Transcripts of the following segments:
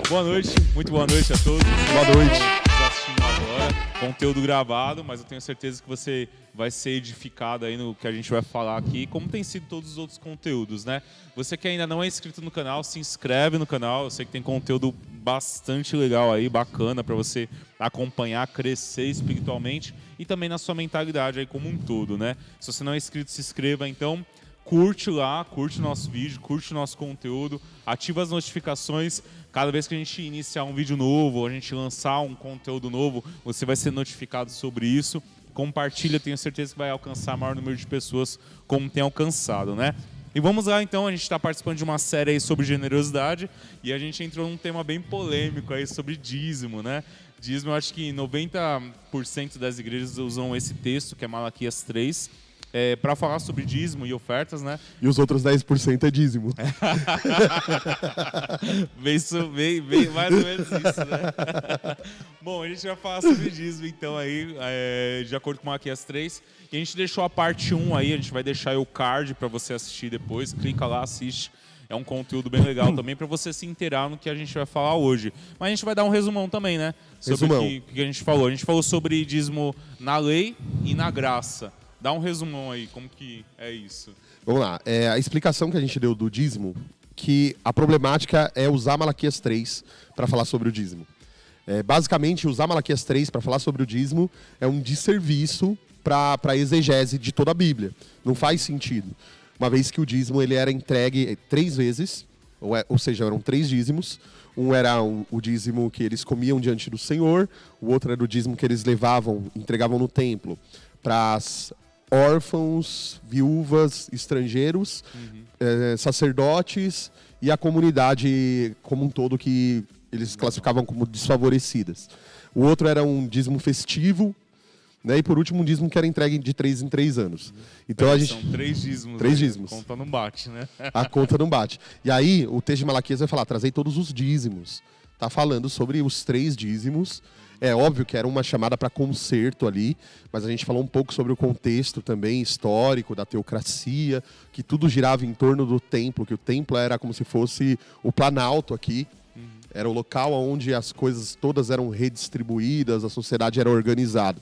Boa noite, muito boa noite a todos. Boa noite. Estão assistindo agora, conteúdo gravado, mas eu tenho certeza que você vai ser edificado aí no que a gente vai falar aqui, como tem sido todos os outros conteúdos, né? Você que ainda não é inscrito no canal, se inscreve no canal. Eu sei que tem conteúdo bastante legal aí, bacana para você acompanhar, crescer espiritualmente e também na sua mentalidade aí como um todo, né? Se você não é inscrito, se inscreva então. Curte lá, curte o nosso vídeo, curte o nosso conteúdo, ativa as notificações. Cada vez que a gente iniciar um vídeo novo, ou a gente lançar um conteúdo novo, você vai ser notificado sobre isso. Compartilha, tenho certeza que vai alcançar o maior número de pessoas como tem alcançado, né? E vamos lá então, a gente está participando de uma série aí sobre generosidade e a gente entrou num tema bem polêmico aí sobre dízimo, né? Dízimo, eu acho que 90% das igrejas usam esse texto, que é Malaquias 3, para falar sobre dízimo e ofertas, né? E os outros 10% é dízimo. Bem mais ou menos isso, né? Bom, a gente vai falar sobre dízimo, então, aí, de acordo com Malaquias 3. E a gente deixou a parte 1 aí, a gente vai deixar aí o card para você assistir depois. Clica lá, assiste. É um conteúdo bem legal também para você se inteirar no que a gente vai falar hoje. Mas a gente vai dar um resumão também, né? Sobre o que a gente falou. A gente falou sobre dízimo na lei e na graça. Dá um resumão aí, como que é isso? Vamos lá. A explicação que a gente deu do dízimo, que a problemática é usar Malaquias 3 para falar sobre o dízimo. Basicamente, usar Malaquias 3 para falar sobre o dízimo é um desserviço para a exegese de toda a Bíblia. Não faz sentido. Uma vez que o dízimo ele era entregue 3 vezes, ou seja, eram 3 dízimos. Um era o dízimo que eles comiam diante do Senhor, o outro era o dízimo que eles entregavam no templo para as órfãos, viúvas, estrangeiros, sacerdotes e a comunidade como um todo que eles classificavam como desfavorecidas. O outro era um dízimo festivo, né? E por último um dízimo que era entregue de 3 em 3 anos. Então a gente são 3 dízimos. 3 dízimos. A conta não bate, né? A conta não bate. E aí o texto de Malaquias vai falar: trazei todos os dízimos. Tá falando sobre os 3 dízimos. É óbvio que era uma chamada para conserto ali, mas a gente falou um pouco sobre o contexto também histórico da teocracia, que tudo girava em torno do templo, que o templo era como se fosse o Planalto aqui. Era o local onde as coisas todas eram redistribuídas, a sociedade era organizada.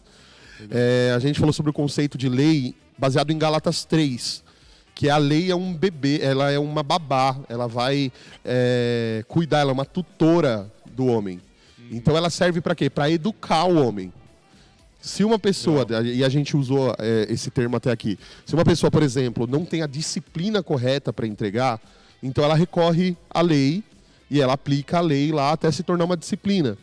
A gente falou sobre o conceito de lei baseado em Gálatas 3, que a lei é um bebê, ela é uma babá, ela vai cuidar, ela é uma tutora do homem. Então ela serve para quê? Para educar o homem. Se uma pessoa, e a gente usou esse termo até aqui, se uma pessoa, por exemplo, não tem a disciplina correta para entregar, então ela recorre à lei e ela aplica a lei lá até se tornar uma disciplina.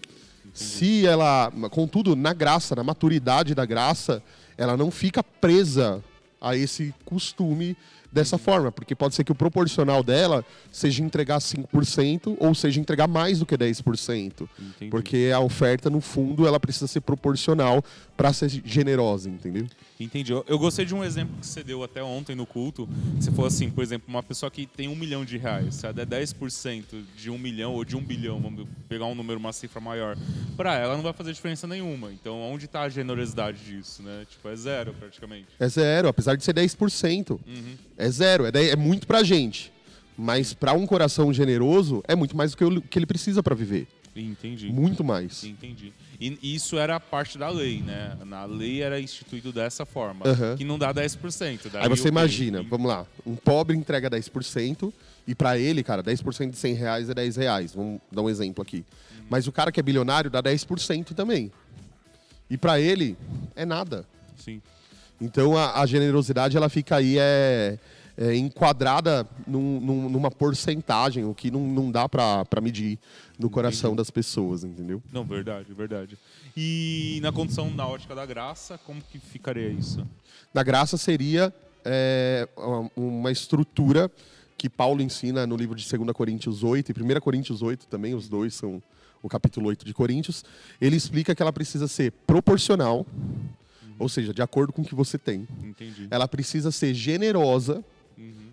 Se ela, contudo, na graça, na maturidade da graça, ela não fica presa a esse costume dessa forma, porque pode ser que o proporcional dela seja entregar 5% ou seja entregar mais do que 10%. Entendi. Porque a oferta, no fundo, ela precisa ser proporcional para ser generosa, entendeu? Entendi. Eu gostei de um exemplo que você deu até ontem no culto. Você falou assim, por exemplo, uma pessoa que tem R$1 milhão, se ela der 10% de 1 milhão ou de 1 bilhão, vamos pegar um número, uma cifra maior, para ela não vai fazer diferença nenhuma. Então, onde está a generosidade disso, né? Tipo, é zero praticamente. É zero, apesar de ser 10%. É zero, é muito pra gente. Mas para um coração generoso, é muito mais do que ele precisa para viver. Entendi. Muito mais. Entendi. E isso era parte da lei, né? Na lei era instituído dessa forma, que não dá 10%. Aí você imagina, vamos lá, um pobre entrega 10% e para ele, cara, 10% de R$100 é R$10. Vamos dar um exemplo aqui. Mas o cara que é bilionário dá 10% também. E para ele, é nada. Sim. Então a generosidade ela fica aí enquadrada numa porcentagem, o que não dá para medir no coração das pessoas, entendeu? Não, verdade, verdade. E na condição, na ótica da graça, como que ficaria isso? Na graça seria uma estrutura que Paulo ensina no livro de 2 Coríntios 8 e 1 Coríntios 8 também, os dois são o capítulo 8 de Coríntios. Ele explica que ela precisa ser proporcional, ou seja, de acordo com o que você tem. Entendi. Ela precisa ser generosa,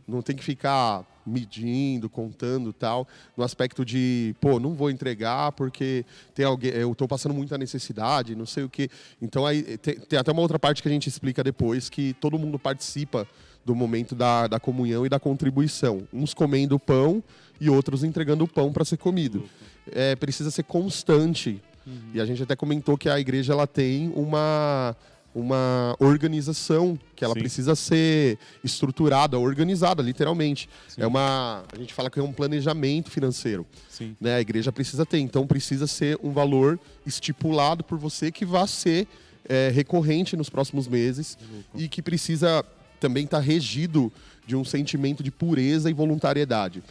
não tem que ficar medindo, contando tal, no aspecto de, não vou entregar porque tem alguém, eu estou passando muita necessidade, não sei o quê. Então aí tem até uma outra parte que a gente explica depois, que todo mundo participa do momento da comunhão e da contribuição. Uns comendo o pão e outros entregando o pão para ser comido. Precisa ser constante. E a gente até comentou que a igreja ela tem uma organização, que ela Sim. precisa ser estruturada, organizada, literalmente. Sim. A gente fala que é um planejamento financeiro. Sim. Né? A igreja precisa ter. Então, precisa ser um valor estipulado por você que vai ser recorrente nos próximos meses e que precisa também estar regido de um sentimento de pureza e voluntariedade.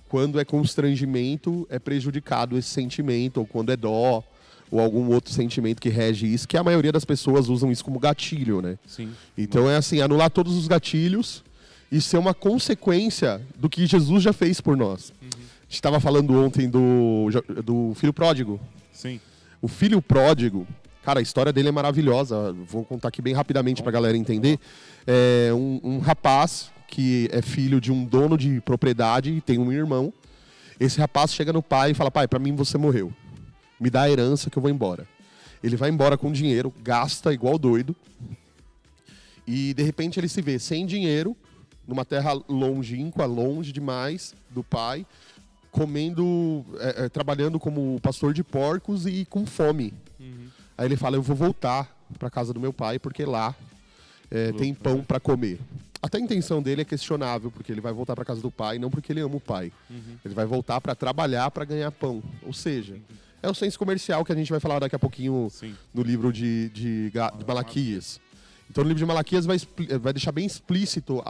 Quando é constrangimento, é prejudicado esse sentimento, ou quando é dó, ou algum outro sentimento que rege isso, que a maioria das pessoas usam isso como gatilho, né? Sim. Então é assim, anular todos os gatilhos e ser uma consequência do que Jesus já fez por nós. A gente estava falando ontem do filho pródigo. Sim. O filho pródigo, cara, a história dele é maravilhosa. Vou contar aqui bem rapidamente para a galera entender. É um rapaz que é filho de um dono de propriedade e tem um irmão. Esse rapaz chega no pai e fala: pai, para mim você morreu. Me dá a herança que eu vou embora. Ele vai embora com dinheiro, gasta igual doido. E, de repente, ele se vê sem dinheiro, numa terra longínqua, longe demais do pai, comendo, trabalhando como pastor de porcos e com fome. Aí ele fala: eu vou voltar para casa do meu pai, porque lá tem pão para comer. Até a intenção dele é questionável, porque ele vai voltar para casa do pai, não porque ele ama o pai. Ele vai voltar para trabalhar, para ganhar pão. Ou seja, é o senso comercial que a gente vai falar daqui a pouquinho no livro de Malaquias. Então, no livro de Malaquias vai deixar bem explícito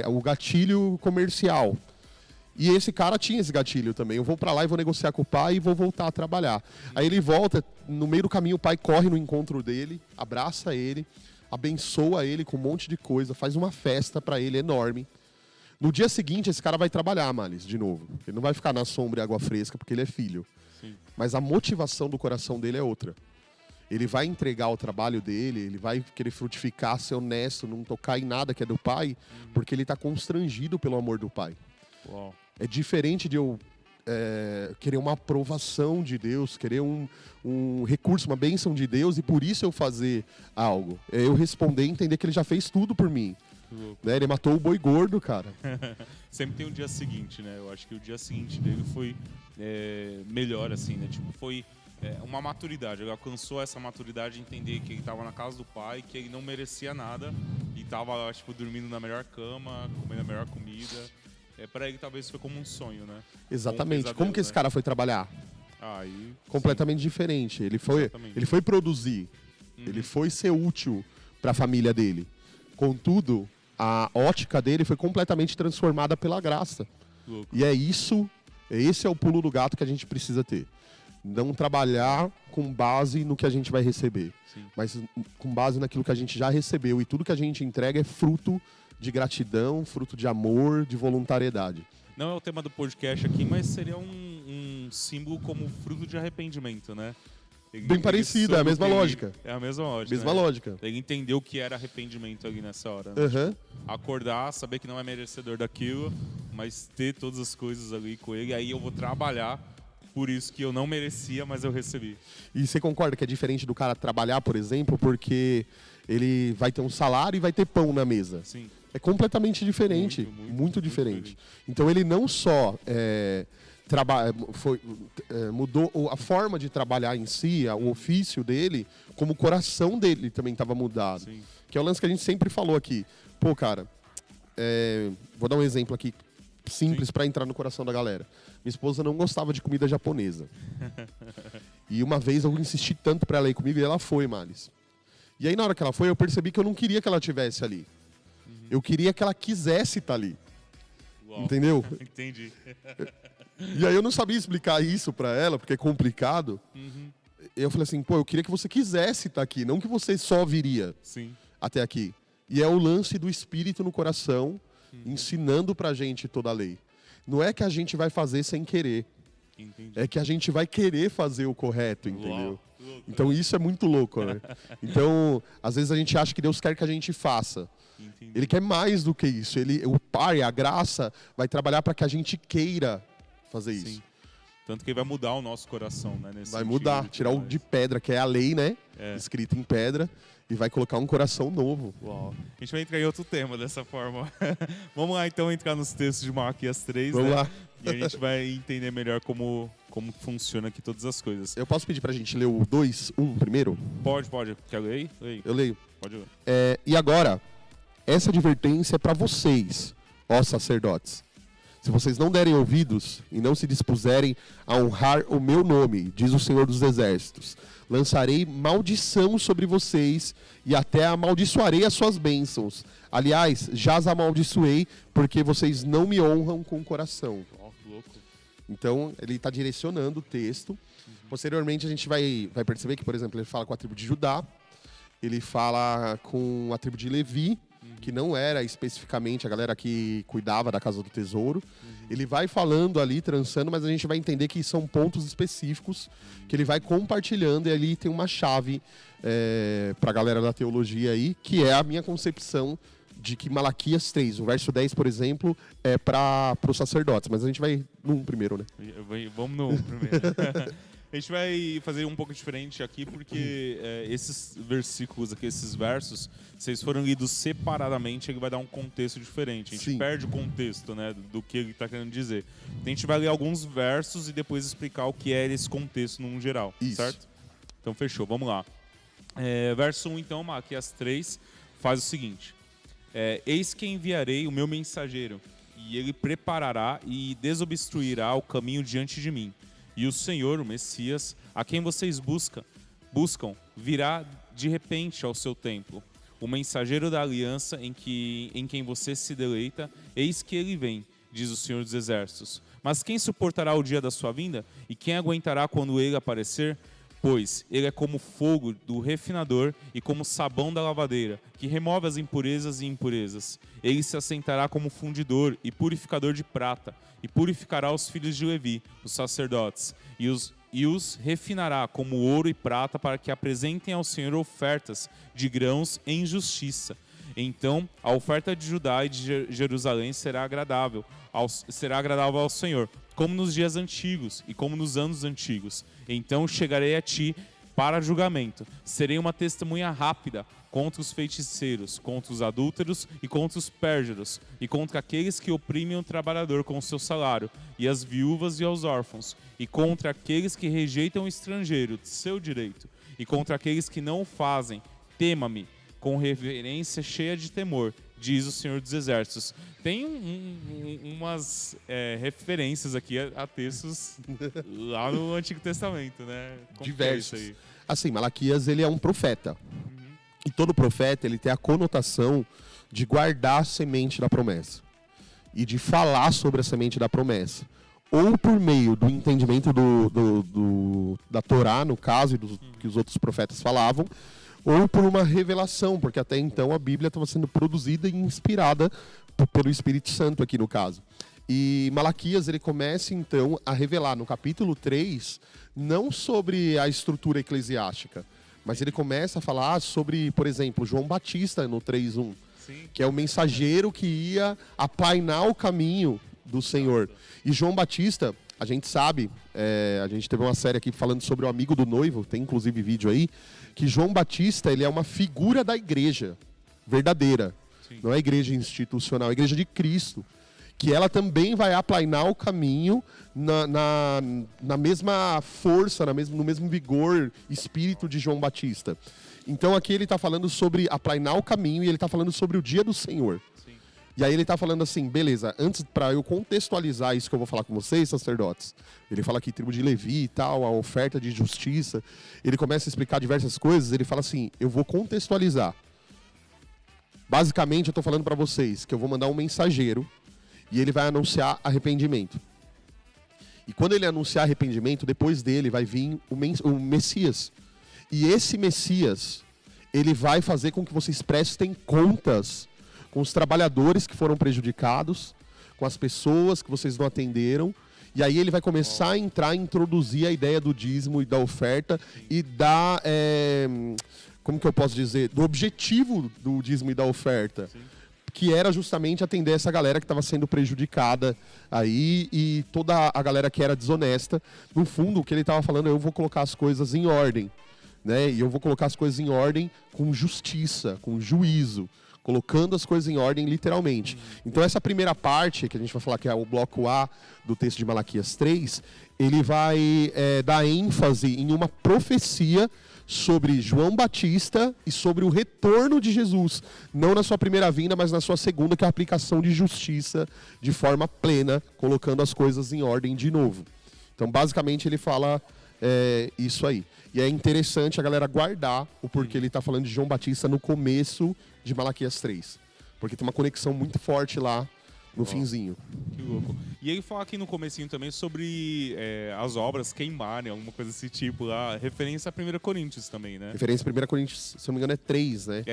o gatilho comercial. E esse cara tinha esse gatilho também. Eu vou para lá e vou negociar com o pai e vou voltar a trabalhar. Aí ele volta, no meio do caminho o pai corre no encontro dele, abraça ele, abençoa ele com um monte de coisa, faz uma festa para ele enorme. No dia seguinte, esse cara vai trabalhar, Males, de novo. Ele não vai ficar na sombra e água fresca porque ele é filho. Sim. Mas a motivação do coração dele é outra. Ele vai entregar o trabalho dele, ele vai querer frutificar, ser honesto, não tocar em nada que é do pai, porque ele está constrangido pelo amor do pai. Uau. É diferente de eu querer uma aprovação de Deus, querer um recurso, uma bênção de Deus, e por isso eu fazer algo. É eu responder e entender que ele já fez tudo por mim. Né? Ele matou o boi gordo, cara. Sempre tem um dia seguinte, né? Eu acho que o dia seguinte dele foi melhor, assim, né? Tipo, foi uma maturidade. Ele alcançou essa maturidade de entender que ele estava na casa do pai, que ele não merecia nada e estava, tipo, dormindo na melhor cama, comendo a melhor comida. Para ele talvez foi como um sonho, né? Exatamente. Como que esse cara foi trabalhar? Completamente diferente. Ele foi produzir. Ele foi ser útil para a família dele. Contudo, a ótica dele foi completamente transformada pela graça. Louco. E esse é o pulo do gato que a gente precisa ter. Não trabalhar com base no que a gente vai receber, mas com base naquilo que a gente já recebeu. E tudo que a gente entrega é fruto de gratidão, fruto de amor, de voluntariedade. Não é o tema do podcast aqui, mas seria um símbolo como fruto de arrependimento, né? Bem parecido, é a mesma lógica. É a mesma lógica. Mesma lógica. Ele entendeu o que era arrependimento ali nessa hora. Né? Uhum. Tipo, acordar, saber que não é merecedor daquilo, mas ter todas as coisas ali com ele. Aí eu vou trabalhar por isso que eu não merecia, mas eu recebi. E você concorda que é diferente do cara trabalhar, por exemplo, porque ele vai ter um salário e vai ter pão na mesa? Sim. É completamente diferente. Muito diferente. Então ele não só mudou a forma de trabalhar em si, o ofício dele, como o coração dele também estava mudado. Sim. Que é o lance que a gente sempre falou aqui. Pô, cara, vou dar um exemplo aqui simples para entrar no coração da galera. Minha esposa não gostava de comida japonesa. E uma vez eu insisti tanto para ela ir comigo e ela foi, Males. E aí na hora que ela foi, eu percebi que eu não queria que ela estivesse ali. Eu queria que ela quisesse estar ali. Uau. Entendeu? Entendi. E aí eu não sabia explicar isso para ela, porque é complicado. Eu falei assim, pô, eu queria que você quisesse estar aqui, não que você só viria até aqui. E é o lance do Espírito no coração, ensinando pra gente toda a lei. Não é que a gente vai fazer sem querer. Entendi. É que a gente vai querer fazer o correto, entendeu? Uau. Então isso é muito louco, né? Então, às vezes a gente acha que Deus quer que a gente faça. Entendi. Ele quer mais do que isso. O Pai, a graça, vai trabalhar para que a gente queira fazer isso. Sim. Tanto que ele vai mudar o nosso coração, né? Nesse Vai sentido, mudar, tirar o de pedra, que é a lei, né? Escrita em pedra, e vai colocar um coração novo. Uau. A gente vai entrar em outro tema dessa forma. Vamos lá, então, entrar nos textos de Malaquias 3, Vamos né? lá. E a gente vai entender melhor como funciona aqui todas as coisas. Eu posso pedir pra gente ler o 2:1 primeiro? Pode. Quer ler? Eu leio. Pode ler. E agora, essa advertência é para vocês, ó sacerdotes. Se vocês não derem ouvidos e não se dispuserem a honrar o meu nome, diz o Senhor dos Exércitos, lançarei maldição sobre vocês e até amaldiçoarei as suas bênçãos. Aliás, já as amaldiçoei porque vocês não me honram com o coração. Ó, que louco. Então, ele está direcionando o texto. Posteriormente, a gente vai perceber que, por exemplo, ele fala com a tribo de Judá, ele fala com a tribo de Levi, que não era especificamente a galera que cuidava da Casa do Tesouro. Ele vai falando ali, trançando, mas a gente vai entender que são pontos específicos que ele vai compartilhando, e ali tem uma chave para a galera da teologia aí, que é a minha concepção de que Malaquias 3, o verso 10, por exemplo, é para os sacerdotes. Mas a gente vai num primeiro, né? Vamos no primeiro. A gente vai fazer um pouco diferente aqui, porque esses versículos aqui, esses versos, se eles forem lidos separadamente, ele vai dar um contexto diferente. A gente perde o contexto, né, do que ele está querendo dizer. A gente vai ler alguns versos e depois explicar o que é esse contexto num geral, certo? Então, fechou. Vamos lá. Verso 1, então, Malaquias 3, faz o seguinte. Eis que enviarei o meu mensageiro, e ele preparará e desobstruirá o caminho diante de mim. E o Senhor, o Messias, a quem vocês buscam, virá de repente ao seu templo. O mensageiro da aliança em quem você se deleita, eis que ele vem, diz o Senhor dos Exércitos. Mas quem suportará o dia da sua vinda? E quem aguentará quando ele aparecer? Pois ele é como fogo do refinador e como sabão da lavadeira, que remove as impurezas e impurezas. Ele se assentará como fundidor e purificador de prata, e purificará os filhos de Levi, os sacerdotes, e os refinará como ouro e prata, para que apresentem ao Senhor ofertas de grãos em justiça. Então a oferta de Judá e de Jerusalém será agradável ao Senhor, como nos dias antigos e como nos anos antigos. Então chegarei a ti para julgamento. Serei uma testemunha rápida contra os feiticeiros, contra os adúlteros e contra os pérjuros, e contra aqueles que oprimem o trabalhador com o seu salário, e as viúvas e aos órfãos, e contra aqueles que rejeitam o estrangeiro, seu direito, e contra aqueles que não o fazem. Tema-me com reverência cheia de temor, diz o Senhor dos Exércitos. Tem umas referências aqui a textos lá no Antigo Testamento, né? Diversos. Aí? Assim, Malaquias, ele é um profeta. E todo profeta, ele tem a conotação de guardar a semente da promessa. E de falar sobre a semente da promessa. Ou por meio do entendimento da Torá, no caso, e que os outros profetas falavam, ou por uma revelação, porque até então a Bíblia estava sendo produzida e inspirada pelo Espírito Santo aqui no caso. E Malaquias, ele começa então a revelar no capítulo 3, não sobre a estrutura eclesiástica, mas ele começa a falar sobre, por exemplo, João Batista no 3:1, que é o mensageiro que ia aplainar o caminho do Senhor. E João Batista, a gente sabe, a gente teve uma série aqui falando sobre o amigo do noivo, tem inclusive vídeo aí, que João Batista, ele é uma figura da igreja verdadeira. Não é a igreja institucional, é a igreja de Cristo. Que ela também vai aplainar o caminho na mesma força, no mesmo vigor, espírito de João Batista. Então aqui ele está falando sobre aplainar o caminho e ele está falando sobre o dia do Senhor. E aí ele está falando assim, beleza, antes para eu contextualizar isso que eu vou falar com vocês, sacerdotes, ele fala aqui tribo de Levi e tal, a oferta de justiça, ele começa a explicar diversas coisas, ele fala assim, eu vou contextualizar. Basicamente eu estou falando para vocês que eu vou mandar um mensageiro e ele vai anunciar arrependimento. E quando ele anunciar arrependimento, depois dele vai vir o Messias. E esse Messias, ele vai fazer com que vocês prestem contas com os trabalhadores que foram prejudicados, com as pessoas que vocês não atenderam. E aí ele vai começar a introduzir a ideia do dízimo e da oferta e da, como que eu posso dizer, do objetivo do dízimo e da oferta. que era justamente atender essa galera que estava sendo prejudicada aí e toda a galera que era desonesta. No fundo, o que ele estava falando é: eu vou colocar as coisas em ordem, né? E eu vou colocar as coisas em ordem com justiça, com juízo, colocando as coisas em ordem literalmente. Então essa primeira parte, que a gente vai falar que é o bloco A do texto de Malaquias 3, ele vai dar ênfase em uma profecia sobre João Batista e sobre o retorno de Jesus. Não na sua primeira vinda, mas na sua segunda, que é a aplicação de justiça de forma plena, colocando as coisas em ordem de novo. Então, basicamente, ele fala isso aí. E é interessante a galera guardar o porquê ele está falando de João Batista no começo de Malaquias 3. Porque tem uma conexão muito forte lá no finzinho. Que louco. E ele fala aqui no comecinho também sobre as obras queimarem, alguma coisa desse tipo lá. Referência a 1 Coríntios também, né? Referência a 1 Coríntios, se não me engano, é 3, né?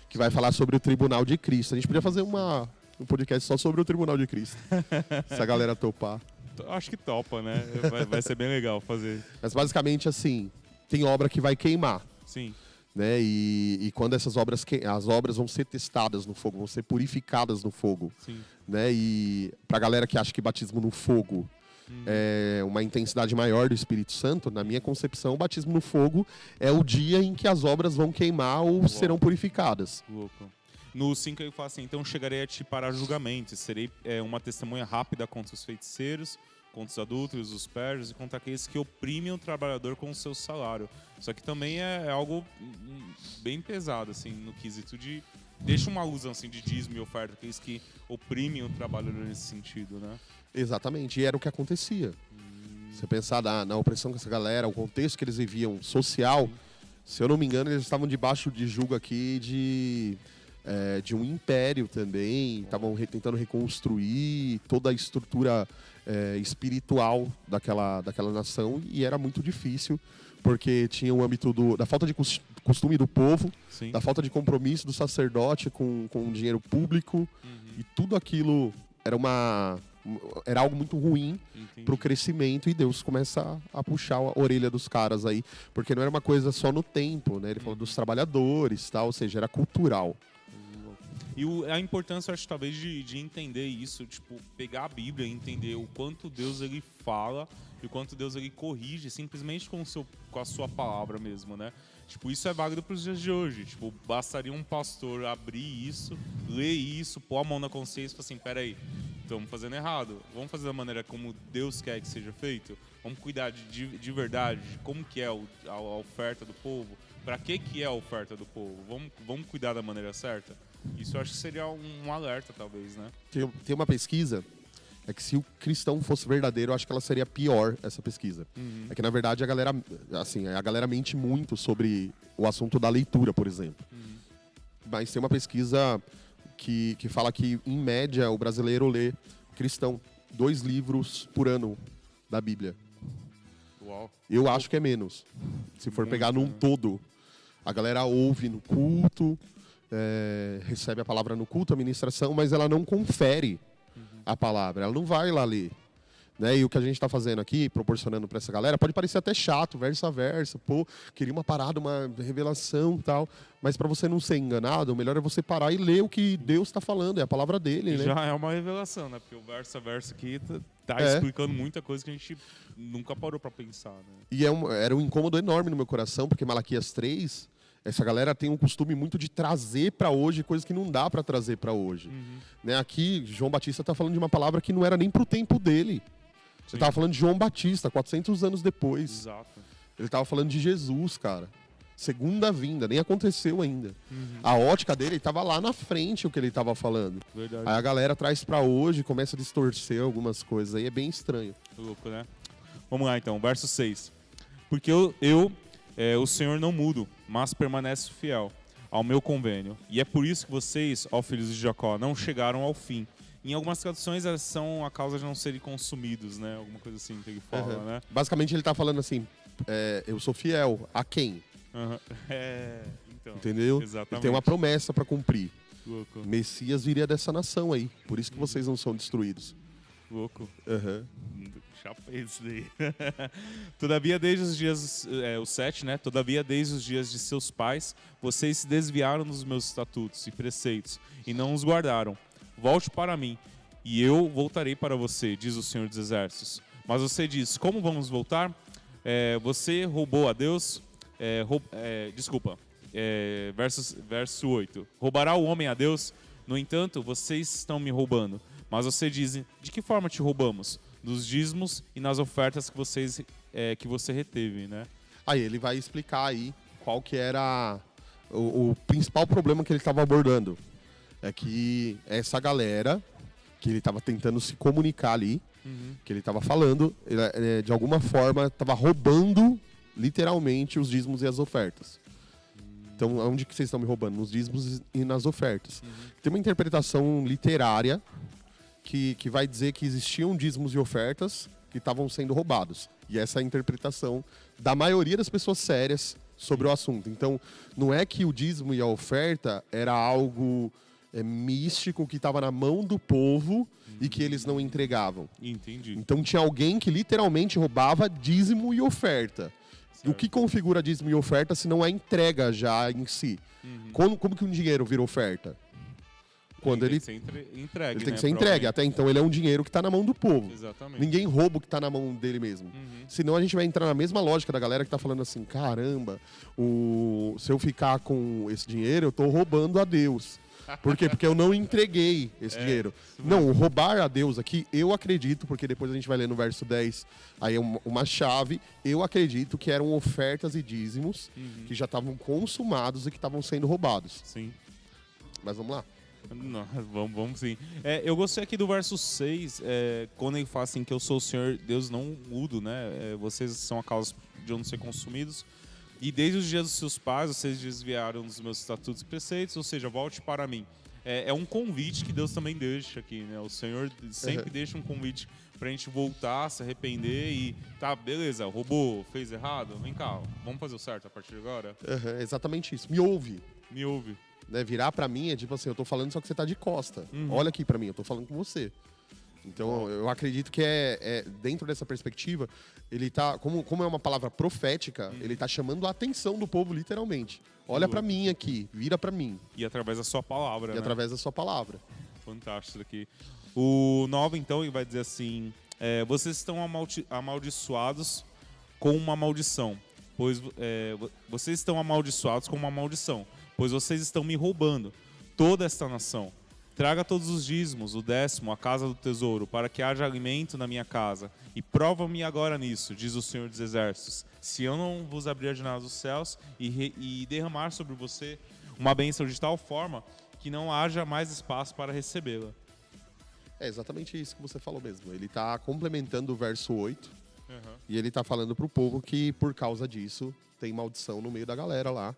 Que vai falar sobre o Tribunal de Cristo. A gente podia fazer um podcast só sobre o Tribunal de Cristo. Se a galera topar. Acho que topa, né? Vai ser bem legal fazer. Mas basicamente, assim, tem obra que vai queimar. Sim. Né? E quando essas obras, as obras vão ser testadas no fogo, vão ser purificadas no fogo. Sim. Né? E pra galera que acha que batismo no fogo é uma intensidade maior do Espírito Santo, na minha concepção, o batismo no fogo é o dia em que as obras vão queimar ou serão purificadas. Louco. No 5 ele fala assim: então chegarei a ti para julgamento, serei uma testemunha rápida contra os feiticeiros, contra os adúlteros, os perjos e contra aqueles que oprimem o trabalhador com o seu salário. Isso aqui também é algo bem pesado, assim, no quesito de... Deixa uma alusão, assim, de dízimo e oferta, aqueles que oprimem o trabalhador nesse sentido, né? Exatamente, e era o que acontecia. Você pensar na opressão que essa galera, o contexto que eles viviam social, se eu não me engano, eles estavam debaixo de julgo aqui de um império também, estavam tentando reconstruir toda a estrutura espiritual daquela nação, e era muito difícil, porque tinha o âmbito da falta de costume do povo, Sim. da falta de compromisso do sacerdote com o dinheiro público, e tudo aquilo era algo muito ruim para o crescimento, e Deus começa a puxar a orelha dos caras aí, porque não era uma coisa só no tempo, né? Ele falou dos trabalhadores, tal, ou seja, era cultural. E a importância, eu acho, talvez, de entender isso, tipo, pegar a Bíblia e entender o quanto Deus ele fala e o quanto Deus ele corrige simplesmente com a sua palavra mesmo, né? Tipo, isso é válido para os dias de hoje. Tipo, bastaria um pastor abrir isso, ler isso, pôr a mão na consciência e falar assim: peraí, estamos fazendo errado. Vamos fazer da maneira como Deus quer que seja feito? Vamos cuidar de verdade de como que é a oferta do povo? Para que é a oferta do povo? Vamos cuidar da maneira certa? Isso eu acho que seria um alerta, talvez, né? Tem uma pesquisa, é que se o cristão fosse verdadeiro, eu acho que ela seria pior, essa pesquisa. É que, na verdade, a galera mente muito sobre o assunto da leitura, por exemplo. Mas tem uma pesquisa que fala que, em média, o brasileiro lê, cristão, 2 livros por ano da Bíblia. Uau. Eu acho que é menos. Se for pegar num todo, a galera ouve no culto, recebe a palavra no culto, a ministração, mas ela não confere a palavra, ela não vai lá ler. Né? E o que a gente está fazendo aqui, proporcionando para essa galera, pode parecer até chato, verso a verso, pô, queria uma parada, uma revelação e tal, mas para você não ser enganado, o melhor é você parar e ler o que Deus está falando, é a palavra dele. Né? Já é uma revelação, né? Porque o verso a verso aqui tá explicando muita coisa que a gente nunca parou para pensar. Né? E era um incômodo enorme no meu coração, porque Malaquias 3... Essa galera tem um costume muito de trazer para hoje coisas que não dá para trazer para hoje. Né? Aqui, João Batista está falando de uma palavra que não era nem para o tempo dele. Você estava falando de João Batista, 400 anos depois. Exato. Ele estava falando de Jesus, cara. Segunda vinda, nem aconteceu ainda. A ótica dele estava lá na frente, o que ele estava falando. Verdade. Aí a galera traz para hoje, começa a distorcer algumas coisas aí, é bem estranho. Louco, né? Vamos lá, então, verso 6. Porque o Senhor não mudo, mas permanece fiel ao meu convênio. E é por isso que vocês, ó filhos de Jacó, não chegaram ao fim. Em algumas traduções, elas são a causa de não serem consumidos, né? Alguma coisa assim que ele fala, né? Basicamente, ele tá falando assim, eu sou fiel a quem? Então, entendeu? Exatamente. Ele tem uma promessa para cumprir. Louco. Messias viria dessa nação aí. Por isso que vocês não são destruídos. Louco. Chapei isso daí. Todavia, desde os dias... o 7, né? Todavia, desde os dias de seus pais, vocês se desviaram dos meus estatutos e preceitos e não os guardaram. Volte para mim, e eu voltarei para você, diz o Senhor dos Exércitos. Mas você diz, como vamos voltar? Você roubou a Deus... verso 8. Roubará o homem a Deus? No entanto, vocês estão me roubando. Mas você diz, de que forma te roubamos? Nos dízimos e nas ofertas que você reteve, né? Aí ele vai explicar aí qual que era o principal problema que ele estava abordando. É que essa galera que ele estava tentando se comunicar ali, que ele estava falando, ele, de alguma forma estava roubando literalmente os dízimos e as ofertas. Então, onde que vocês estão me roubando? Nos dízimos e nas ofertas. Tem uma interpretação literária que vai dizer que existiam dízimos e ofertas que estavam sendo roubados. E essa é a interpretação da maioria das pessoas sérias sobre o assunto. Então, não é que o dízimo e a oferta era algo místico que estava na mão do povo e que eles não entregavam. Entendi. Então, tinha alguém que literalmente roubava dízimo e oferta. O que configura dízimo e oferta se não a entrega já em si? Como que um dinheiro vira oferta? Quando ele tem que ser entregue. Ele tem que ser entregue. Até então ele é um dinheiro que está na mão do povo. Exatamente. Ninguém rouba o que está na mão dele mesmo. Senão a gente vai entrar na mesma lógica da galera que está falando assim, caramba, se eu ficar com esse dinheiro, eu estou roubando a Deus. Por quê? Porque eu não entreguei esse dinheiro. Não, roubar a Deus aqui, eu acredito, porque depois a gente vai ler no verso 10, aí é uma chave, eu acredito que eram ofertas e dízimos que já estavam consumados e que estavam sendo roubados. Sim. Mas vamos lá. Não, vamos sim. Eu gostei aqui do verso 6, quando ele fala assim que eu sou o Senhor, Deus não mudo, né? Vocês são a causa de eu não ser consumidos. E desde os dias dos seus pais, vocês desviaram dos meus estatutos e preceitos, ou seja, volte para mim. É um convite que Deus também deixa aqui, né? O Senhor sempre deixa um convite pra gente voltar, se arrepender e... Tá, beleza, roubou, fez errado, vem cá, vamos fazer o certo a partir de agora? Exatamente isso. Me ouve. Me ouve. Né, virar pra mim é tipo assim, eu tô falando só que você tá de costa. Olha aqui pra mim, eu tô falando com você. Então, eu acredito que dentro dessa perspectiva, ele tá, como é uma palavra profética, ele tá chamando a atenção do povo literalmente. Olha pra mim aqui, vira pra mim. E através da sua palavra, né? Através da sua palavra. Fantástico isso aqui. O 9, então, ele vai dizer assim, vocês estão amaldiçoados com uma maldição, pois vocês estão amaldiçoados com uma maldição, pois vocês estão me roubando toda esta nação. Traga todos os dízimos, o 10º, a casa do tesouro, para que haja alimento na minha casa. E prova-me agora nisso, diz o Senhor dos Exércitos, se eu não vos abrir as janelas dos céus e derramar sobre você uma bênção de tal forma que não haja mais espaço para recebê-la. É exatamente isso que você falou mesmo. Ele está complementando o verso 8 e ele está falando para o povo que, por causa disso, tem maldição no meio da galera lá.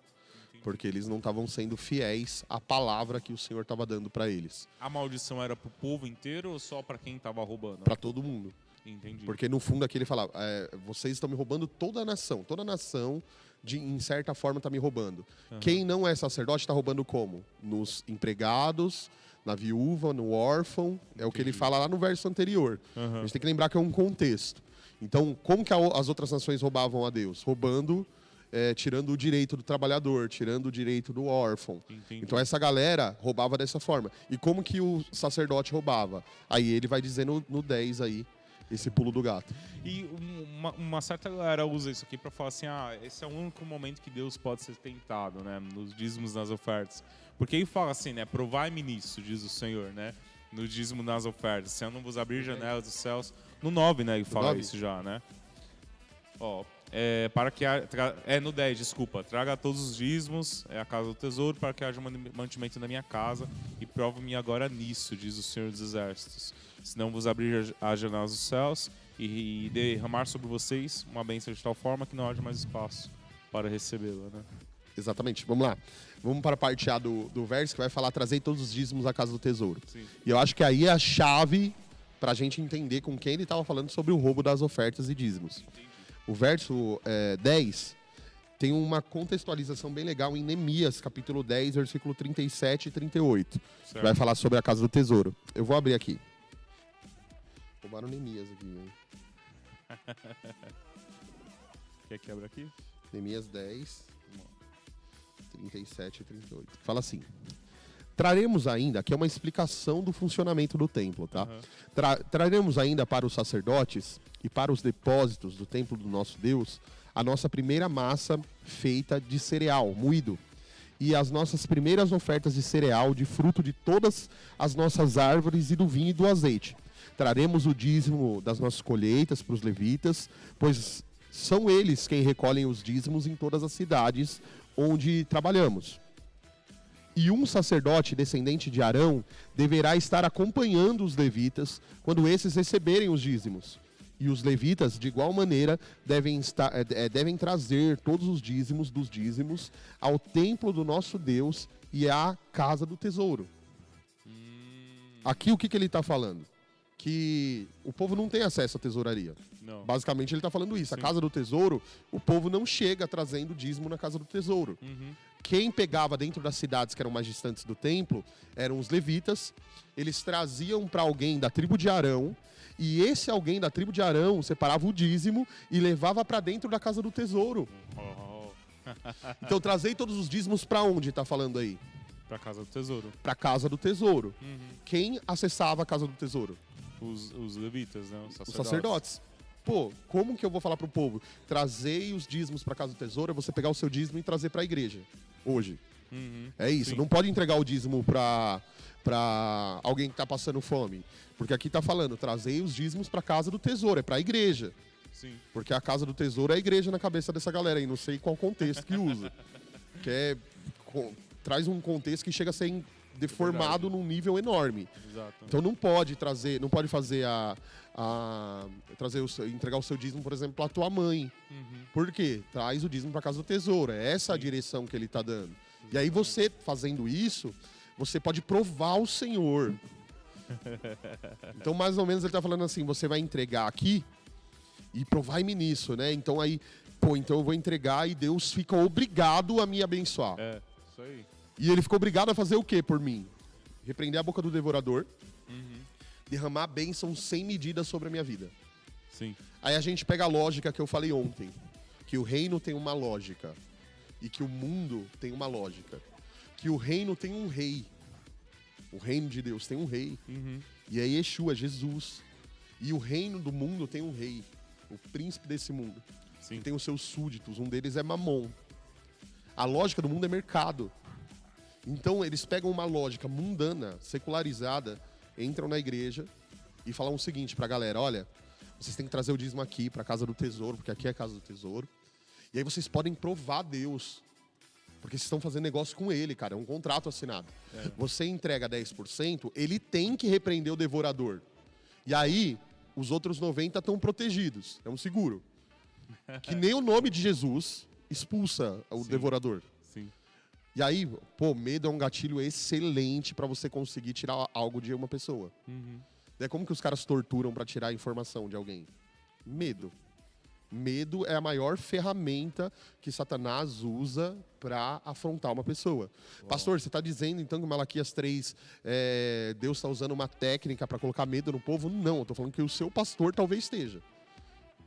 Porque eles não estavam sendo fiéis à palavra que o Senhor estava dando para eles. A maldição era para o povo inteiro ou só para quem estava roubando? Para todo mundo. Entendi. Porque no fundo aqui ele fala, vocês estão me roubando toda a nação. Toda a nação, em certa forma, está me roubando. Quem não é sacerdote está roubando como? Nos empregados, na viúva, no órfão. É o que ele fala lá no verso anterior. A gente tem que lembrar que é um contexto. Então, como que as outras nações roubavam a Deus? Roubando... tirando o direito do trabalhador, tirando o direito do órfão. Entendi. Então essa galera roubava dessa forma. E como que o sacerdote roubava? Aí ele vai dizer no 10 aí, esse pulo do gato. E uma certa galera usa isso aqui para falar assim, esse é o único momento que Deus pode ser tentado, né? Nos dízimos, nas ofertas. Porque ele fala assim, né? Provai-me nisso, diz o Senhor, né? No dízimo, nas ofertas. Se eu não vos abrir janelas dos céus. No 9, né? Ele fala isso já, né? No 10, desculpa. Traga todos os dízimos, a casa do tesouro, para que haja mantimento na minha casa, e prova-me agora nisso, diz o Senhor dos Exércitos. Se não vos abrir as janelas dos céus e derramar sobre vocês uma bênção de tal forma que não haja mais espaço para recebê-la, né? Exatamente. Vamos lá. Vamos para a parte A do verso, que vai falar, trazei todos os dízimos à casa do tesouro. Sim. E eu acho que aí é a chave para a gente entender com quem ele estava falando sobre o roubo das ofertas e dízimos. Entendi. O verso 10 tem uma contextualização bem legal em Neemias, capítulo 10, versículo 37 e 38. Certo. Vai falar sobre a casa do tesouro. Eu vou abrir aqui. Roubaram Neemias aqui, né? Quer quebra aqui? Neemias 10, 37 e 38. Fala assim: traremos ainda, aqui é uma explicação do funcionamento do templo, tá? Traremos ainda para os sacerdotes e para os depósitos do templo do nosso Deus a nossa primeira massa feita de cereal, moído, e as nossas primeiras ofertas de cereal, de fruto de todas as nossas árvores e do vinho e do azeite. Traremos o dízimo das nossas colheitas para os levitas, pois são eles quem recolhem os dízimos em todas as cidades onde trabalhamos. E um sacerdote descendente de Arão deverá estar acompanhando os levitas quando esses receberem os dízimos. E os levitas, de igual maneira, devem trazer todos os dízimos dos dízimos ao templo do nosso Deus e à casa do tesouro. Aqui o que ele está falando? Que o povo não tem acesso à tesouraria. Não. Basicamente ele está falando isso. Sim. A casa do tesouro, o povo não chega trazendo dízimo na casa do tesouro. Quem pegava dentro das cidades que eram mais distantes do templo eram os levitas. Eles traziam para alguém da tribo de Arão, e esse alguém da tribo de Arão separava o dízimo e levava para dentro da casa do tesouro. Então trazei todos os dízimos para onde está falando aí? Pra casa do tesouro. Para a casa do tesouro. Quem acessava a casa do tesouro? Os levitas, né? Os sacerdotes. Pô, como que eu vou falar pro povo? Trazei os dízimos para casa do tesouro, é você pegar o seu dízimo e trazer para a igreja. Hoje. É isso. Sim. Não pode entregar o dízimo para alguém que tá passando fome. Porque aqui tá falando, trazei os dízimos para casa do tesouro, é para a igreja. Sim. Porque a casa do tesouro é a igreja na cabeça dessa galera aí. Não sei qual contexto que usa. Traz um contexto que chega a ser deformado num nível enorme. Exato. Então não pode trazer, não pode fazer entregar o seu dízimo, por exemplo, para tua mãe. Por quê? Traz o dízimo para casa do tesouro. É essa a direção que ele está dando. E aí você fazendo isso, você pode provar o Senhor. Então mais ou menos ele está falando assim, você vai entregar aqui e provai-me nisso, né? Então aí, então eu vou entregar e Deus fica obrigado a me abençoar. É, isso aí. E ele ficou obrigado a fazer o quê por mim? Repreender a boca do devorador, derramar bênção sem medida sobre a minha vida. Sim. Aí a gente pega a lógica que eu falei ontem, que o reino tem uma lógica e que o mundo tem uma lógica. Que o reino tem um rei. O reino de Deus tem um rei. E é Yeshua, Jesus. E o reino do mundo tem um rei, o príncipe desse mundo. Sim. Que tem os seus súditos, um deles é Mamon. A lógica do mundo é mercado. Então eles pegam uma lógica mundana, secularizada, entram na igreja e falam o seguinte pra galera: olha, vocês têm que trazer o dízimo aqui pra casa do tesouro, porque aqui é a casa do tesouro. E aí vocês podem provar Deus, porque vocês estão fazendo negócio com ele, cara, é um contrato assinado. Você entrega 10%, ele tem que repreender o devorador. E aí os outros 90% estão protegidos, é um seguro. Que nem o nome de Jesus expulsa o devorador. Sim. E aí, medo é um gatilho excelente pra você conseguir tirar algo de uma pessoa. Como que os caras torturam pra tirar a informação de alguém? Medo. Medo é a maior ferramenta que Satanás usa pra afrontar uma pessoa. Pastor, você tá dizendo então que Malaquias 3, Deus está usando uma técnica pra colocar medo no povo? Não, eu tô falando que o seu pastor talvez esteja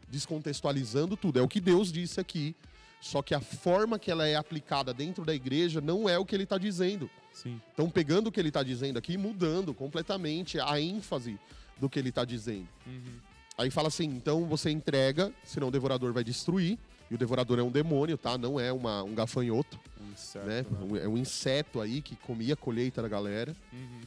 descontextualizando tudo. É o que Deus disse aqui. Só que a forma que ela é aplicada dentro da igreja não é o que ele está dizendo. Sim. Então, pegando o que ele está dizendo aqui e mudando completamente a ênfase do que ele está dizendo. Aí fala assim, então você entrega, senão o devorador vai destruir. E o devorador é um demônio, tá? Não é um gafanhoto. Um inseto, Né? É um inseto aí que comia a colheita da galera.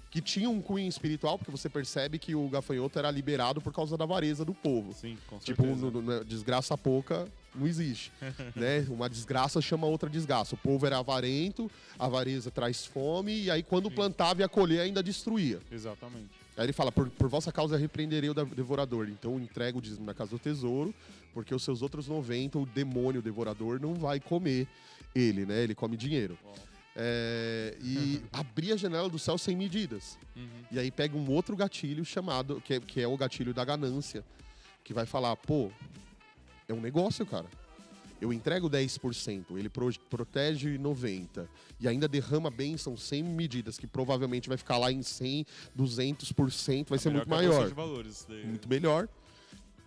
Que tinha um cunho espiritual, porque você percebe que o gafanhoto era liberado por causa da avareza do povo. Sim, com Tipo, certeza. desgraça pouca não existe. Né? Uma desgraça chama outra desgraça. O povo era avarento, a avareza traz fome, e aí quando plantava e ia colher ainda destruía. Exatamente. Aí ele fala, por vossa causa repreenderei o devorador. Então entrega o dízimo na casa do tesouro, porque os seus outros 90, o demônio, o devorador, não vai comer ele, né? Ele come dinheiro. E abrir a janela do céu sem medidas. E aí pega um outro gatilho chamado, que é o gatilho da ganância, que vai falar, é um negócio, cara. Eu entrego 10%, ele protege 90% e ainda derrama bênção sem medidas, que provavelmente vai ficar lá em 100%, 200%, vai ser muito maior. De valores, daí. Muito melhor.